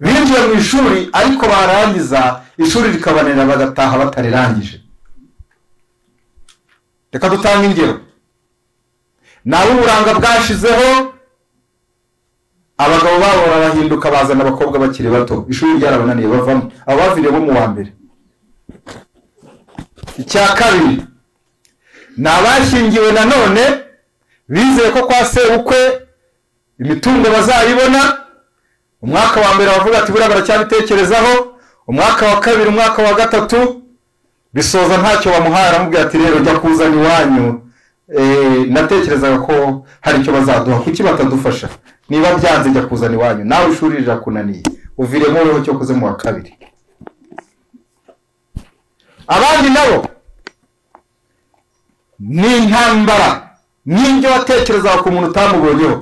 binjiye mu ishuri ariko barangiza ishuri rikabanira bagataha batarirangije. Reka dutanga ingero. Nawe uburanga bwashizeho, abagabo babo barahinduka bazana abakobwa bakiri bato, ishuri ryarabananiye bavamo, abaviriye bo mu wa mbere. Icya kabiri, nabashingiwe nanone bizeye ko kwa se ukwe imitungo bazayibona. Umwaka wa mbere bavuga ati bura baracyabitekerezaho, umwaka wa kabiri, umwaka wa gatatu bisoza ntacyo bamuhaye, aramubwira ati rero jya kuzana iwanyu, natekerezaga ko hari icyo bazaduha, kuki batadufasha? Niba byanze jya kuzana iwanyu, nawe ishuri rirakunaniye, uviremo roho cyo kuze mu wa kabiri. Abandi nabo ni intambara, n'ibyo watekerezaga ku muntu utamubonyeho.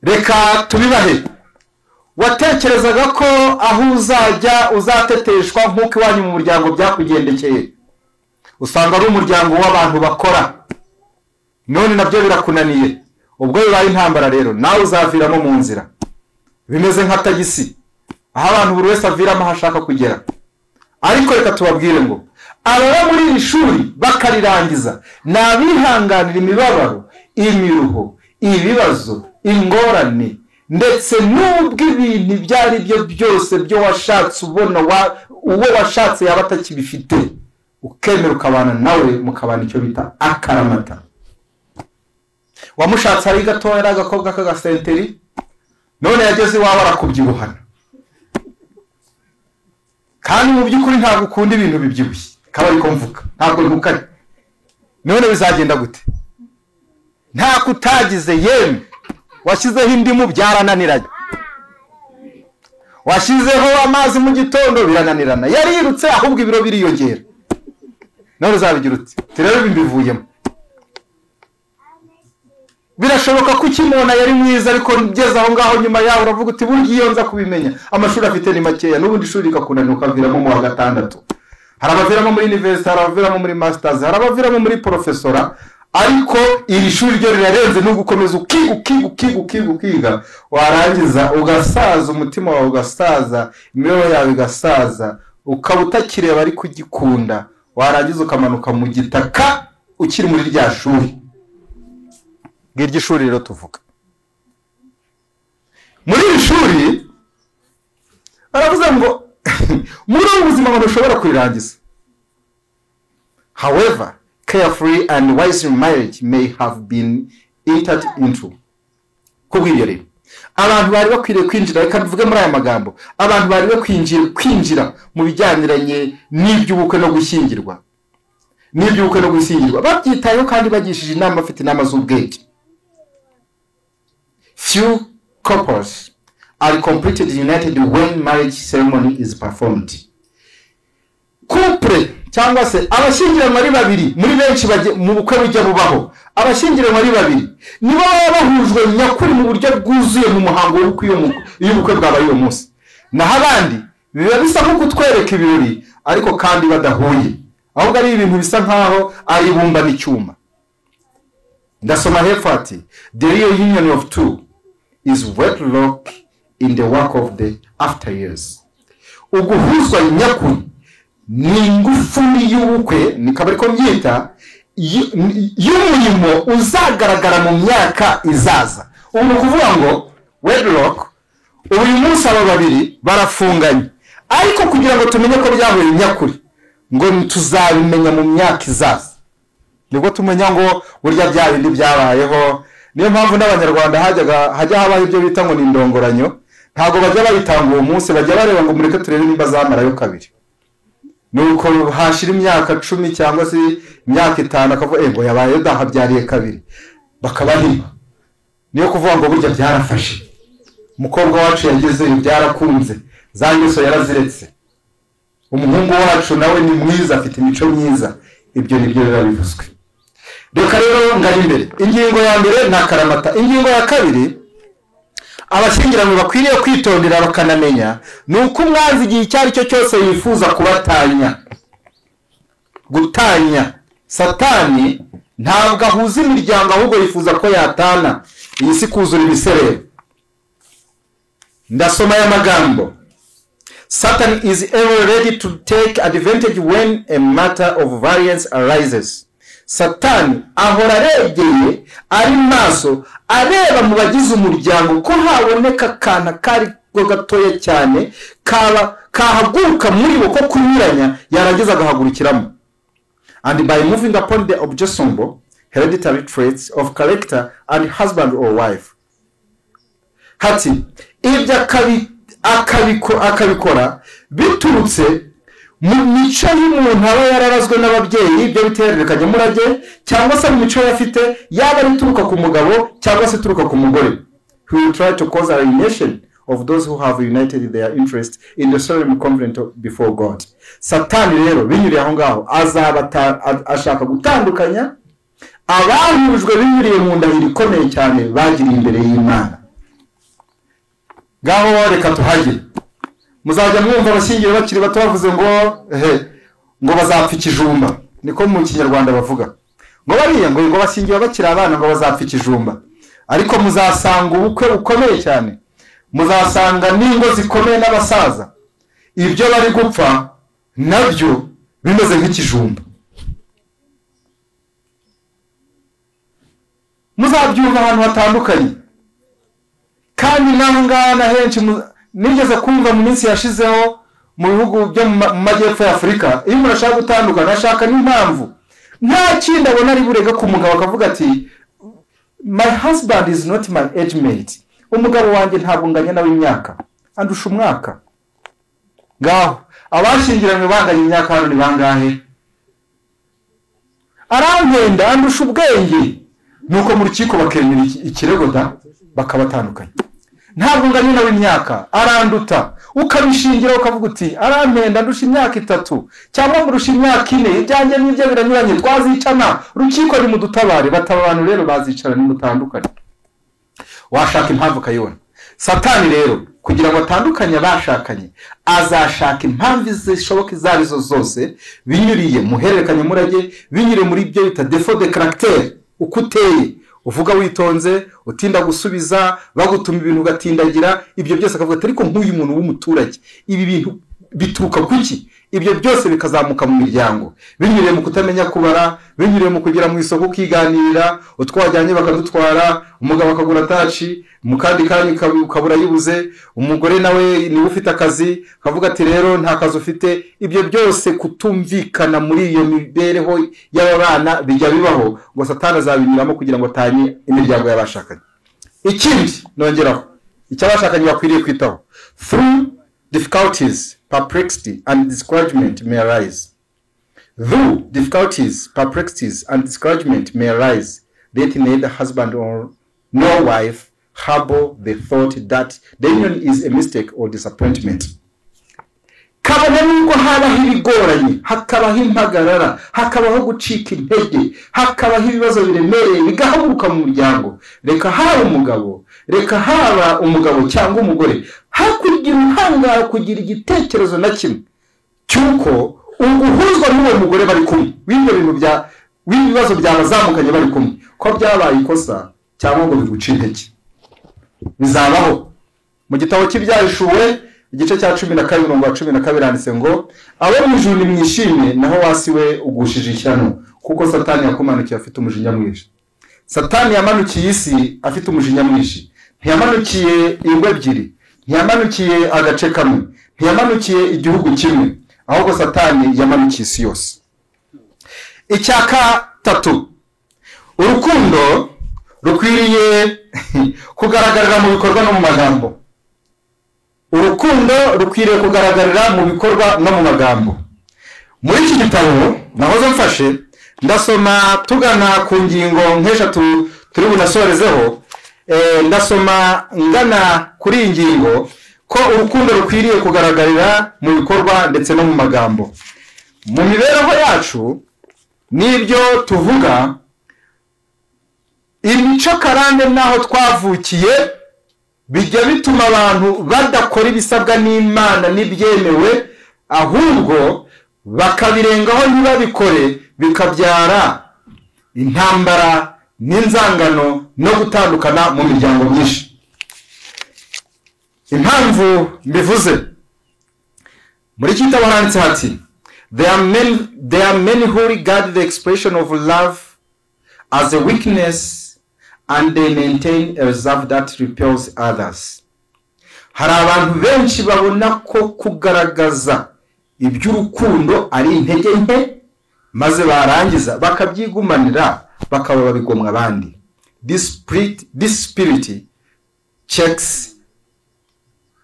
Reka tubibahe. Watekerezaga ko aho uzajya uzateteshwa nk'uko iwanyu mu muryango byakugendekeye, usanga ari umuryango w'abantu bakora, none nabyo birakunaniye. Ubwo bibaye intambara rero, nawe uzaviramo mu nzira. Bimeze nka tagisi, aho abantu buri wese aviramo aho ashaka kugera. Ariko reka tubabwire ngo ababa muri iri shuri bakarirangiza nabihanganira imibabaro, imiruho, ibibazo, ingorane, ndetse n'ubwo ibintu ibyo ari byo byose byo washatse ubona uwo washatse yaba atakibifite, ukemera ukabana nawe mukabana icyo bita akaramata. Wamushatse ari gatoya, ari agakobwa k'agasenteri, none yageze iwawe arakubyibuhana, kandi mu by'ukuri ntabwo ukunda ibintu bibyibushye, kaba ariko mvuga ntabwo bimukanye. None bizagenda gute? Nta kutagize yemwe washyizeho indimu byarananiranye, washyizeho amazi mu gitondo birananirana, yarirutse ahubwo ibiro biriyongera. None uzabigira uti rero bimbivuyemo. Birashoboka ko ukimona yari mwiza, ariko ngeze aho ngaho nyuma yaho uravuga uti burya iyo nza kubimenya amashuri afite ni makeya, n'ubundi ishuri rikakunanira ukaviramo mu wa gatandatu. Hari abaviramo muri university, hari abaviramo muri masters, hari abaviramo muri professora, ariko iri shuri ryo rirarenze no gukomeza ukiga warangiza ugasaza, umutima wawe ugasaza, imibereho yawe igasaza, ukaba utakireba ariko ugikunda, warangiza ukamanuka mu gitaka ukiri muri rya shuri. Ngiryo shuri rero tuvuga. Muri iri shuri baravuze ngo muri ubu buzima ngo ushobora kurirangiza. However, carefree and wise marriage may have been entered into. Kubw'ibyo rero abantu bari bakwiriye kwinjira, reka tuvuge muri aya magambo, abantu bari bakwinjira kwinjira mu bijyaniranye n'iby'ubukwe no gushyingirwa, babyitayeho kandi bagishije inama, bafite inama z'ubwenge. Few couples are completed united when marriage ceremony is performed. Couple cyangwa se abashyingiranwa ari babiri, muri benshi mu bukwe bujya bubaho abashyingiranwa ari babiri nibo baba bahujwe nyakuri mu buryo bwuzuye mu muhango w'ubukwe bwabaye uwo munsi, naho abandi biba bisa nko kutwereka ibirori ariko kandi badahuye, ahubwo ari ibintu bisa nkaho ari ibumba n'icyuma. Ndasoma hepfo ati the real union of two is wedlock in the work of the after years. Uguhuzwa nyakuri ni ingufu y'ubukwe, nikaba ariko mbyita y'umurimo uzagaragara mu myaka izaza. Ubu kuvuga ngo wedlock, uyu munsi aba babiri barafunganye, ariko kugira ngo tumenye ko byahuye nyakuri ngo tuzabimenya mu myaka izaza, nibwo tumenya ngo burya bya bindi byabayeho. Niyo mpamvu n'abanyarwanda hajya habaho ibyo bita ngo ni indongoranyo, ntabwo bajya bayitanga uwo munsi, bajya bareba ngo mureke turebe nimba zamarayo kabiri. Nuko hashira imyaka 10 cyangwa se imyaka 5 akavuga ngo yabaye dahabyariye kabiri, bakabahima. Niyo kuvuga ngo burya byarafashe, umukobwa wacu yageze byarakunze, za ngeso yaraziretse, umuhungu wacu nawe ni mwiza, afite imico myiza. Ibyo nibyo birabivuzwe. Reka rero ngari imbere, ingingo ya mbere na karamata. Ingingo ya kabiri, abashyingiranwa bakwiriye kwitondera bakanamenya nuko umwanzi igihe icyari cyo cyose yifuza kubatanya, gutanya. Satani ntabwo ahuza imiryango, ahubwo yifuza ko yatana iyi si kuzura ibiserero. Ndasoma aya magambo. Satan is ever ready to take advantage when a matter of variance arises. Satani ahora aregeye, ari maso, areba mu bagize umuryango ko haboneka kana kari gatoya cyane kahaguruka muri bo ko kunyuranya, yarangiza agahagurukiramo. And by moving upon the objectionable hereditary traits of character and husband or wife. Hati ibyo akabikora biturutse mu mico y'umuntu aba yararazwe n'ababyeyi, ibyo bitererekanye murage, cyangwa se mu mico yafite, yaba ari turuka ku mugabo cyangwa se turuka ku mugore. He will try to cause alienation of those who have united their interest in the solemn covenant before God. Satani rero binyuriye aho ngaho ashaka gutandukanya abahujwe binyuriye mu ndahiro ikomeye cyane bagiriye imbere y'Imana. Ngaho reka tuhagire. Muzajya mwumva abashyingiwe bakiri bato bavuze ngo bazapfa ikijumba, niko mu Kinyarwanda bavuga. Ngo bariya ngo bashyingiwe bakiri abana ngo bazapfa ikijumba. Ariko muzasanga ubukwe bukomeye cyane, muzasanga n'ingo zikomeye n'abasaza, ibyo bari gupfa nabyo bimeze nk'ikijumba. Muzabyumva ahantu hatandukanye, kandi naho ngana henshi nigeze kumva mu minsi yashizeho mu bihugu byo mu majyepfo ya Afurika, iyo umuntu ashaka gutandukana ashaka n'impamvu, nta kindi abona ari burega ku mugabo akavuga ati my husband is not my age mate, umugabo wanjye ntabwo nganya nawe imyaka, andusha umwaka. Ngaho abashingiranywe banganya imyaka hano ni bangahe? Arampenda, andusha ubwenge. Nuko mu rukiko bakemera ikirego bakabatandukanya. Ntabwo nganya nawe imyaka, aranduta. Ukabishingira ukavuga uti arampenda, andusha imyaka 3 cyangwa murusha imyaka 4, ibyanjye n'ibyo biranyuranye, twazicana. Rukiko ni mudutabare, batabantu rero bazicara ni mutandukanye. Washaka impamvu kayibona. Satani rero kugira ngo atandukanye bashakanye, azashaka impamvu zishoboka izarizo zose binyuriye muhererekanye murage, binyure muri byo bita défaut de caractère uko uteye, uvuga witonze, utinda gusubiza, bagutuma ibintu ugatindagira, ibyo byose akavuga ati ariko nk'uyu muntu w'umuturage ibi bintu bituruka kuki? Ibyo byose bikazamuka mu miryango binyuriye mu kutamenya kubara, binyuriye mu kugera mu isoko ukiganirira, utwajyanye bakadutwara, umugabo akagura taci, mu kandi kanya ukabura yibuze, umugore nawe niwe ufite akazi akavuga ati rero nta kazi ufite. Ibyo byose kutumvikana muri iyo mibereho y'abana bijya bibaho, ngo Satani azabinyuramo kugira ngo atanye imiryango y'abashakanye. Ikindi nongeraho icy'abashakanye bakwiriye kwitaho, through difficulties, perplexity and discouragement may arise. Though difficulties, perplexities and discouragement may arise, let neither husband or nor wife harbor the thought that the union is a mistake or disappointment. Kabone nubwo habaho ibigoranye, hakabaho impagarara, hakabaho gucika intege, hakabaho ibibazo biremereye bigahaguruka mu muryango, reka haba umugabo, reka haba umugabo cyangwa umugore, hakugira uhangara kugira igitekerezo na kimwe cyuko uguhuzwa n'uwo mugore bari kumwe, w'ibyo bintu w'ibibazo byabazamukanye bari kumwe, ko byabaye ikosa cyangwa ngo biguce intege. Bizabaho. Mu gitabo cy'Ibyahishuwe igice cya 12:12 handitse ngo abo mu ijuru nimwishime, naho wasi we ugushije ishyano, kuko Satani yakumanukiye afite umujinya mwinshi. Satani yamanukiye isi afite umujinya mwinshi. Ntiyamanukiye ingwe ebyiri, ntiyamanukiye agace kamwe, ntiyamanukiye igihugu kimwe, ahubwo Satani yamanukiye isi yose. Icyaka 3, urukundo rukwiriye kugaragarira mu bikorwa no mu magambo. Urukundo rukwiriye kugaragarira mu bikorwa no mu magambo. Muri iki gitabo nahoze mfashe ndasoma tugana ku ngingo nk'eshatu turi bunasorezeho, ndasoma ngana kuri iyi ngingo ko urukundo rukwiriye kugaragarira mu bikorwa ndetse no mu magambo. Mu mibereho yacu n'ibyo tuvuga, imico karande naho twavukiye bijya bituma abantu badakora ibisabwa n'Imana n'ibyemewe, ahubwo bakabirengaho ntibabikore, bikabyara intambara n'inzangano no gutandukana mu miryango myinshi. Impamvu mbivuze, muri iki gitabo handitse hati there are many who regard the expression of love as a weakness and they maintain a reserve that repels others. Hari abantu benshi babona ko kugaragaza iby'urukundo ari intege nke, maze barangiza bakabyigumanira bakaba babigomwa abandi. This spirit checks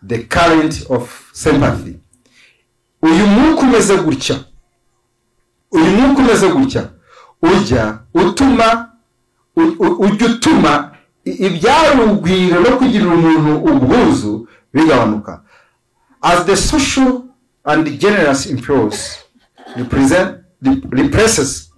the current of sympathy. Uyu mwuka umeze gutya ujya utuma ibyarugwiro no kugirira umuntu ubwuzu bigabanuka. As the social and generous impulse represses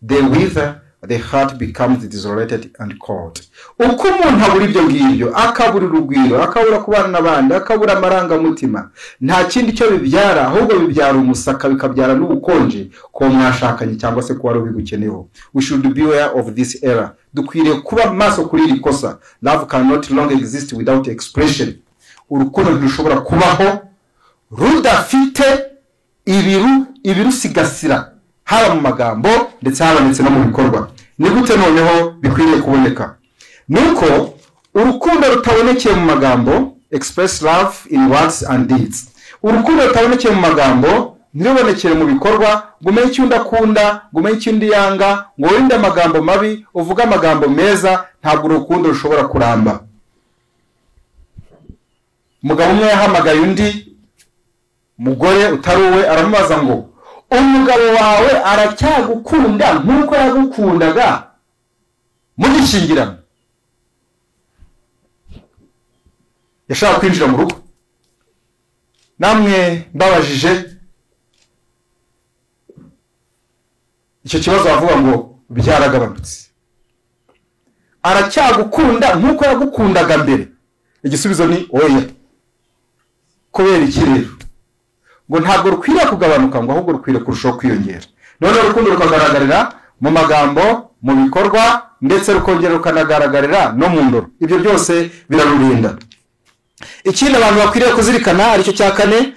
the wither, the heart becomes desolated and cold. Uko umuntu abura ibyo ngibyo, akabura urugwiro, akabura kubana n'abandi, akabura amarangamutima, nta kindi cyo bibyara, ahubwo bibyara umusaka, bikabyara n'ubukonje ko mwashakanye cyangwa se ko wari ubigukeneho. We should be aware of this error. Dukwiriye kuba maso kuri iri kosa. Love cannot long exist without expression. Urukundo ntirushobora kubaho rudafite ibirusigasira, haba mu magambo ndetse habonetse no mu bikorwa. Ni gute noneho bikwiriye kuboneka? Nuko urukundo rutabonekeye mu magambo, express love in words and deeds. Urukundo rutabonekeye mu magambo ntirubonekere mu bikorwa, gumenye icyo ndakunda, gumenye icyo ndi yanga, ngo wirinde amagambo mabi, uvuga amagambo meza, ntabwo urukundo rushobora kuramba. Umugabo umwe yahamagaye undi mugore utari uwe, aramubaza ngo umugabo wawe aracyagukunda nk'uko yagukundaga mugishingirana? Yashaka kwinjira mu rugo. Namwe mbabajije icyo kibazo bavuga ngo byaragabanutse. Aracyagukunda nk'uko yagukundaga mbere? Igisubizo ni oya. Kubera iki rero? Ngo ntabwo rukwiriye kugabanuka, ngo ahubwo rukwiriye kurushaho kwiyongera. None urukundo rukagaragarira mu magambo, mu bikorwa ndetse rukongera rukanagaragarira no mu ndoro. Ibyo byose birarurinda. Ikindi abantu bakwiriye kuzirikana aricyo cya kane,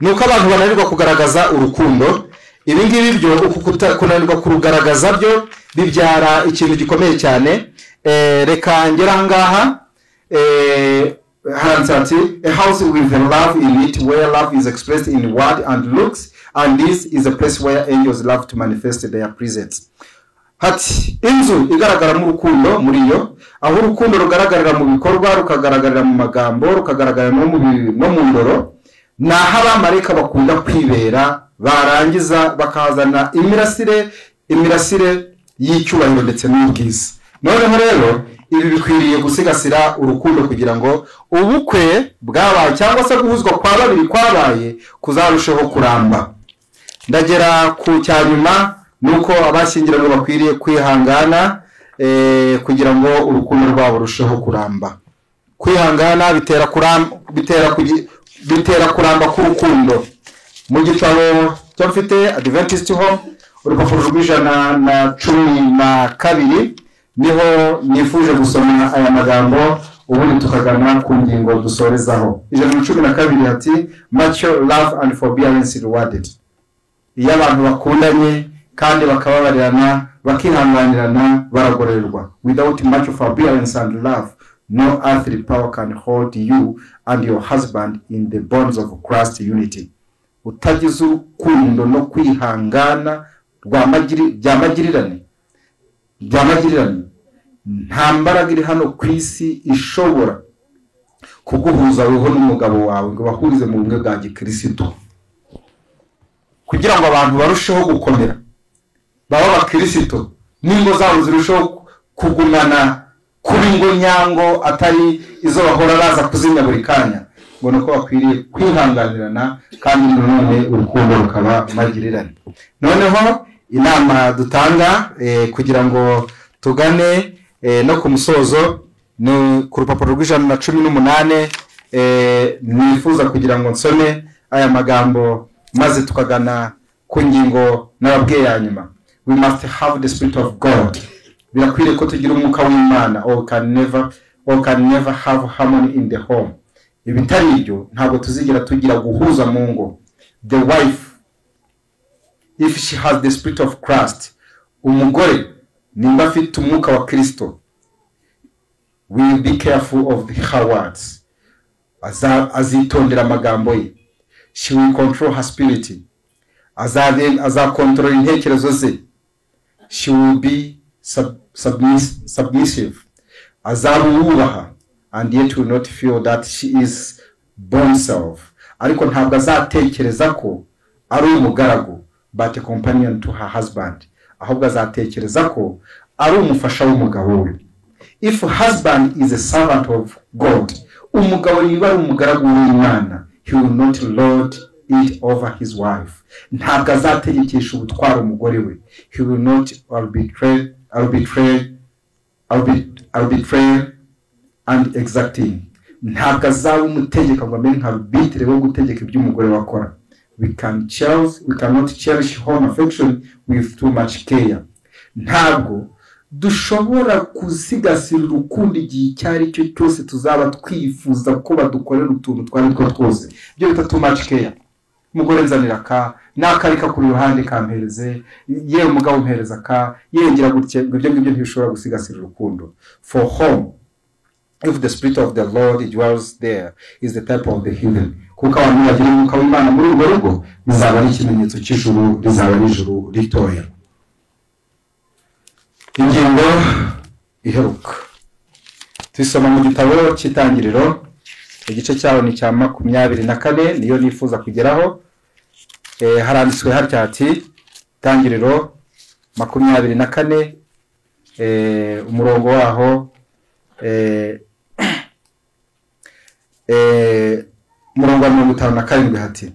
nuko abantu bananirwa kugaragaza urukundo. Ibi ngibi byo kunanirwa kurugaragaza byo bibyara ikintu gikomeye cyane. Reka ngera ngaha, handitse ati a house with love in it, where love is expressed in word and looks, and this is a place where angels love to manifest their presence. Hati inzu igaragara mu rukundo muri yo, aho urukundo rugaragarira mu bikorwa, rukagaragarira mu magambo, rukagaragarira no mu ndoro, naho abamarayika bakunda kwibera, barangiza bakazana imirasire y'icyubahiro ndetse n'ubwiza. Noneho rero ibi bikwiriye gusigasira urukundo kugira ngo ubukwe bwabaye cyangwa se guhuzwa kwa babiri kwabaye kuzarushaho kuramba. Ndagera ku cyanyuma nuko abashyingiranywe bakwiriye kwihangana kugira ngo urukundo rwabo rusheho kuramba. Kwihangana bitera kuramba k'urukundo. Mu gitabo cyo mfite Adventist Home, urupapuro rw'112 niho nifuje gusoma aya magambo, ubundi tukagana ku ngingo dusorezaho. 112 hati much love and forbearance rewarded. Iyo abantu bakundanye kandi bakababarirana, bakihanganirana, baragororerwa. Without much forbearance and love, no earthly power can hold you and your husband in the bonds of Christ unity. Utagize urukundo no kwihangana byamagirirane, nta mbaraga iri hano ku isi ishobora kuguhuza weho n'umugabo wawe ngo bahurize mu bumwe bwa Gikristo, kugira ngo abantu barusheho gukomera, baba abakristo, n'ingo zabo zirusheho kugumana kuri ngo nyango atari izo bahora baza kuzimya buri kanya. Ngo nuko bakwiriye kwihanganirana kandi none urukundo rukaba magirirane. Noneho inama dutanga kugira ngo tugane no ku musozo no ku rupapuro rw'118, nifuza kugira ngo nsome aya magambo maze tukagana ku ngingo nababwiye ya nyuma. We must have the spirit of God. Birakwiriye ko tugira umwuka w'Imana, or can never have harmony in the home. Ibitari ibyo ntabwo tuzigira tugira guhuza mu ngo. The wife, if she has the spirit of Christ, umugore nimba afite umwuka wa Kristo, will be careful of her words. Azitondera amagambo ye. She will control her spirit. Azakontrola intekerezo ze. She will be submissive. Azarubaha, and yet will not feel that she is born self. Ariko ntabwo azatekereza ko ari umugaragu, but a companion to her husband. Ahubwo azatekereza ko ari umufasha w'umugabo we. If husband is a servant of God, umugabo niba ari umugaragu w'Imana, he will not lord it over his wife. Ntabwo azategekesha ubutwaro umugore we. He will not arbitrary and exacting. Ntabwo azaba umutegeka ngo amenye nka arbitre wo gutegeka ibyo umugore wakora. We cannot cherish home affection with too much care. Ntabwo dushobora kusigasira urukundo igihe icyari cyo cyose tuzaba twifuza ko badukorera utuntu twari two twose. Byo bita too much care. Umugore nzanira ka nakarika kuri ruhande kampereze, ye umugabo umpereza ka yengera gutye, ibyo ngibyo ntibishobora gusigasira urukundo. For home, if the spirit of the Lord dwells there, is the type of the heaven. Kuko abantu bagira umwuka w'Imana muri urwo rugo, bizaba ari ikimenyetso cy'ijuru, rizaba ari ijuru ritoya. Ingingo iheruka twisoma mu gitabo cy'Itangiriro, igice cyaho ni cya 24, niyo nifuza kugeraho. Haranditswe hatya ati Itangiriro 24, umurongo waho umurongo wa 57 hati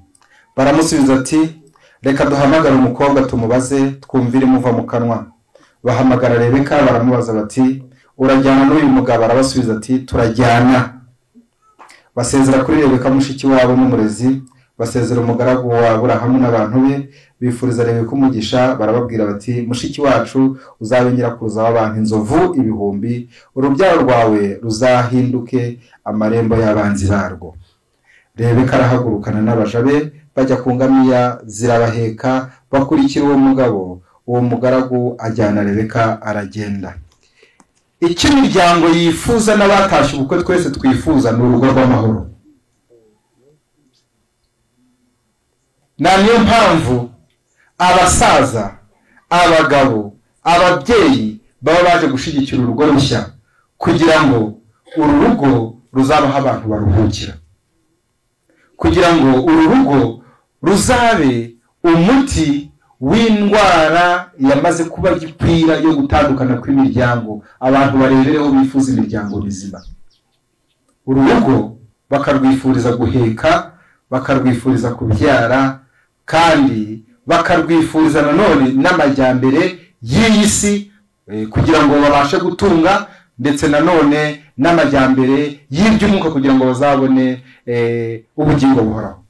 baramusubiza ati reka duhamagara umukobwa tumubaze twumvire muva mu kanwa. Bahamagara Rebeka baramubaza bati urajyana n'uyu mugabo? Arabasubiza ati turajyana. Basezera kuri Rebeka mushiki wabo n'umurezi, basezera umugaragu wa Aburahamu n'abantu be, bifuriza Rebeka umugisha, barababwira bati mushiki wacu uzabe nyirakuruza w'abantu inzovu ibihumbi, urubyaro rwawe ruzahinduke amarembo y'abanzi barwo. Rebeka arahagurukana n'abaja be bajya ku ngamiya zirabaheka, bakurikira uwo mugabo. Uwo mugaragu ajyana Rebeka aragenda. Icyo imiryango yifuza n'abatashye ubukwe twese twifuza ni urugo rw'amahoro. Niyo mpamvu abasaza, abagabo, ababyeyi baba baje gushyigikira urugo rushya, kugira ngo uru rugo ruzabaho abantu baruhukira, kugira ngo uru rugo ruzabe umuti w'indwara yamaze kuba gikwira yo gutandukana kw'imiryango, abantu barebereho bifuza imiryango mizima. Uru rugo bakarwifuriza guheka, bakarwifuriza kubyara, kandi bakarwifuriza nanone n'amajyambere y'iyi si, kugira ngo babashe gutunga, ndetse nanone n'amajyambere y'iby'umwuka kugira ngo bazabone ubugingo buhoraho.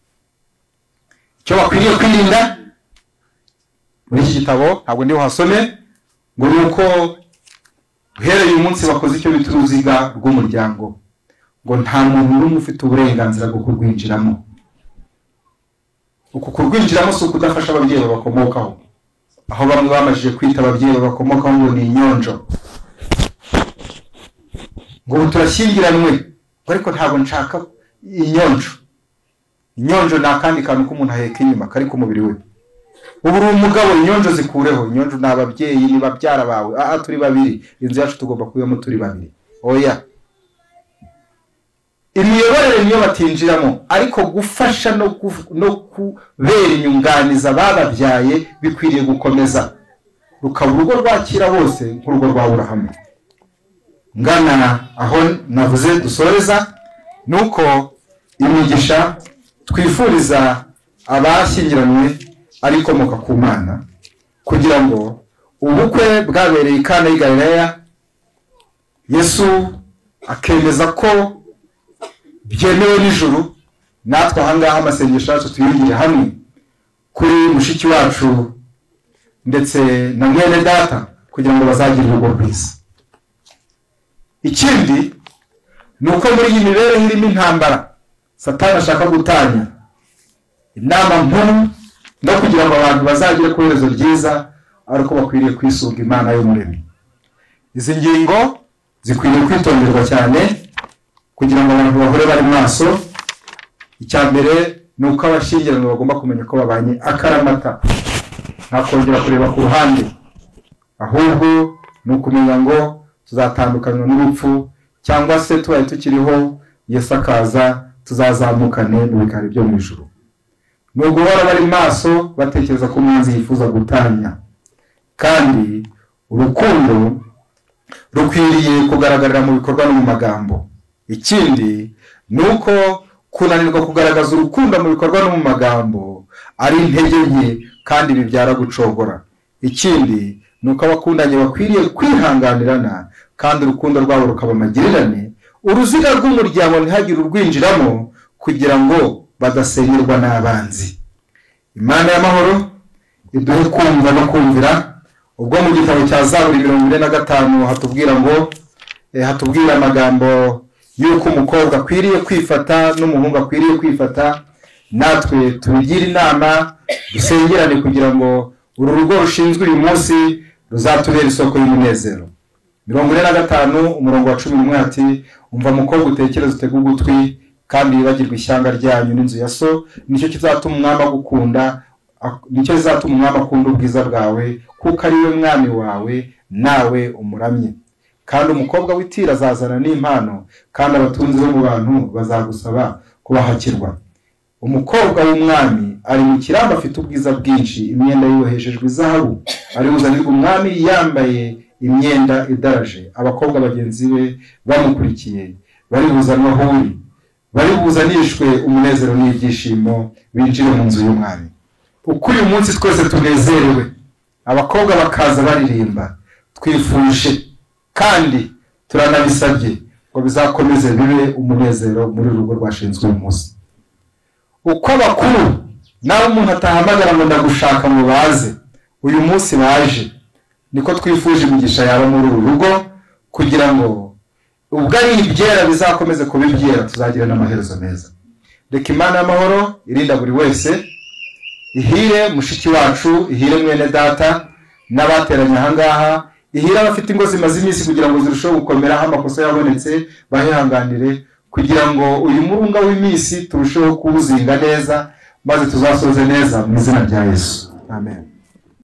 Icyo bakwiriye kwirinda muri iki gitabo ntabwo ndi buhasome, ngo ni uko uhereye uyu munsi bakoze icyo bita uruziga rw'umuryango, ngo nta muntu n'umwe ufite uburenganzira bwo kurwinjiramo. Uku kurwinjiramo si ukudafasha ababyeyi babakomokaho, aho bamwe bamajije kwita ababyeyi babakomokaho ngo ni inyonjo, ngo ubu turashyingiranwe, ariko ntabwo nshaka inyonjo. Inyonjo ni akandi kantu k'umuntu aheka inyuma kari ku mubiri we. Ubu uri umugabo, inyonjo zikureho. Inyonjo ni ababyeyi, ni babyara bawe. Turi babiri, inzu yacu tugomba kubamo turi babiri. Oya, imiyoborere niyo batinjiramo, ariko gufasha no kubera inyunganiza bababyaye bikwiriye gukomeza, rukaba urugo rwakira bose nk'urugo rwa Aburahamu. Ngana aho navuze dusoreza, nuko imigisha twifuriza abashyingiranywe ari ikomoka ku Mana, kugira ngo ubukwe bwabereye i Kana y'i Galilaya, Yesu akemeza ko byemewe n'ijuru. Natwe ahangaha amasengesho yacu tuyigire hamwe kuri mushiki wacu ndetse na mwene data, kugira ngo bazagire urugo rwiza. Ikindi ni uko muri iyi mibereho irimo intambara Satani ashaka gutanya, inama nkuru no kugira ngo abantu bazagire ku iherezo ryiza ari uko bakwiriye kwisunga Imana y'umuremyi. Izi ngingo zikwiriye kwitonderwa cyane kugira ngo abantu bahore bari maso. Icya mbere ni uko abashyingiranywe bagomba kumenya ko babanye akaramata, nta kongera kureba ku ruhande, ahubwo ni ukumenya ngo tuzatandukanywa n'urupfu, cyangwa se tubaye tukiriho Yesu akaza tuzazamukane mu bikari byo mu ijuru. Ni uguhora bari maso batekereza ko umwanzi yifuza gutanya, kandi urukundo rukwiriye kugaragarira mu bikorwa no mu magambo. Ikindi ni uko kunanirwa kugaragaza urukundo mu bikorwa no mu magambo ari intege nke, kandi bibyara gucogora. Ikindi ni uko abakundanye bakwiriye kwihanganirana, kandi urukundo rwabo rukaba amagirirane. Uruziga rw'umuryango ntihagire urwinjiramo, kugira ngo badasenyerwa n'abanzi. Imana y'amahoro iduhe kumva no kumvira. Ubwo mu gitabo cya Zaburi 45 hatubwira ngo hatubwira amagambo yuko umukobwa akwiriye kwifata n'umuhungu akwiriye kwifata. Natwe tubigira inama, dusengerane kugira ngo uru rugo rushinzwe uyu munsi ruzatubera isoko y'umunezero. 45 umurongo wa 11 ati, umva mukobwa utekereze utege ugutwi, kandi wibagirwe ishyanga ryanyu n'inzu ya so, nicyo kizatuma umwami agukunda, nicyo kizatuma umwami akunda ubwiza bwawe, kuko ari we mwami wawe nawe umuramye. Kandi umukobwa w'itira azazana n'impano, kandi abatunzi bo mu bantu bazagusaba kubahakirwa. Umukobwa w'umwami ari mu kirambo afite ubwiza bwinshi, imyenda yoheshejwe izahabu, ari buzanirwa umwami yambaye imyenda idaraje. Abakobwa bagenzi be bamukurikiye bari buzanwa aho uri, bari buzanishwe umunezero n'ibyishimo, binjire mu nzu y'umwami. Uko uyu munsi twese tunezerewe, abakobwa bakaza baririmba, twifuje kandi turanabisabye ngo bizakomeze bibe umunezero muri rugo rwashinzwe uyu munsi. uko abakuru nawe umuntu atahamagara ngo ndagushaka mu baze uyu munsi baje, niko twifuje imigisha yaba muri uru rugo, kugira ngo ubwo ari ibyera bizakomeze kuba ibyera, tuzagira n'amaherezo meza. Reka Imana y'amahoro irinda buri wese, ihire mushiki wacu, ihire mwene data n'abateranye ahangaha, ihire abafite ingo zimaze iminsi kugira ngo zirusheho gukomera, aho amakosa yabonetse bahihanganire, kugira ngo uyu murunga w'iminsi turusheho kuwuzinga neza, maze tuzasoze neza mu izina rya Yesu. Amen.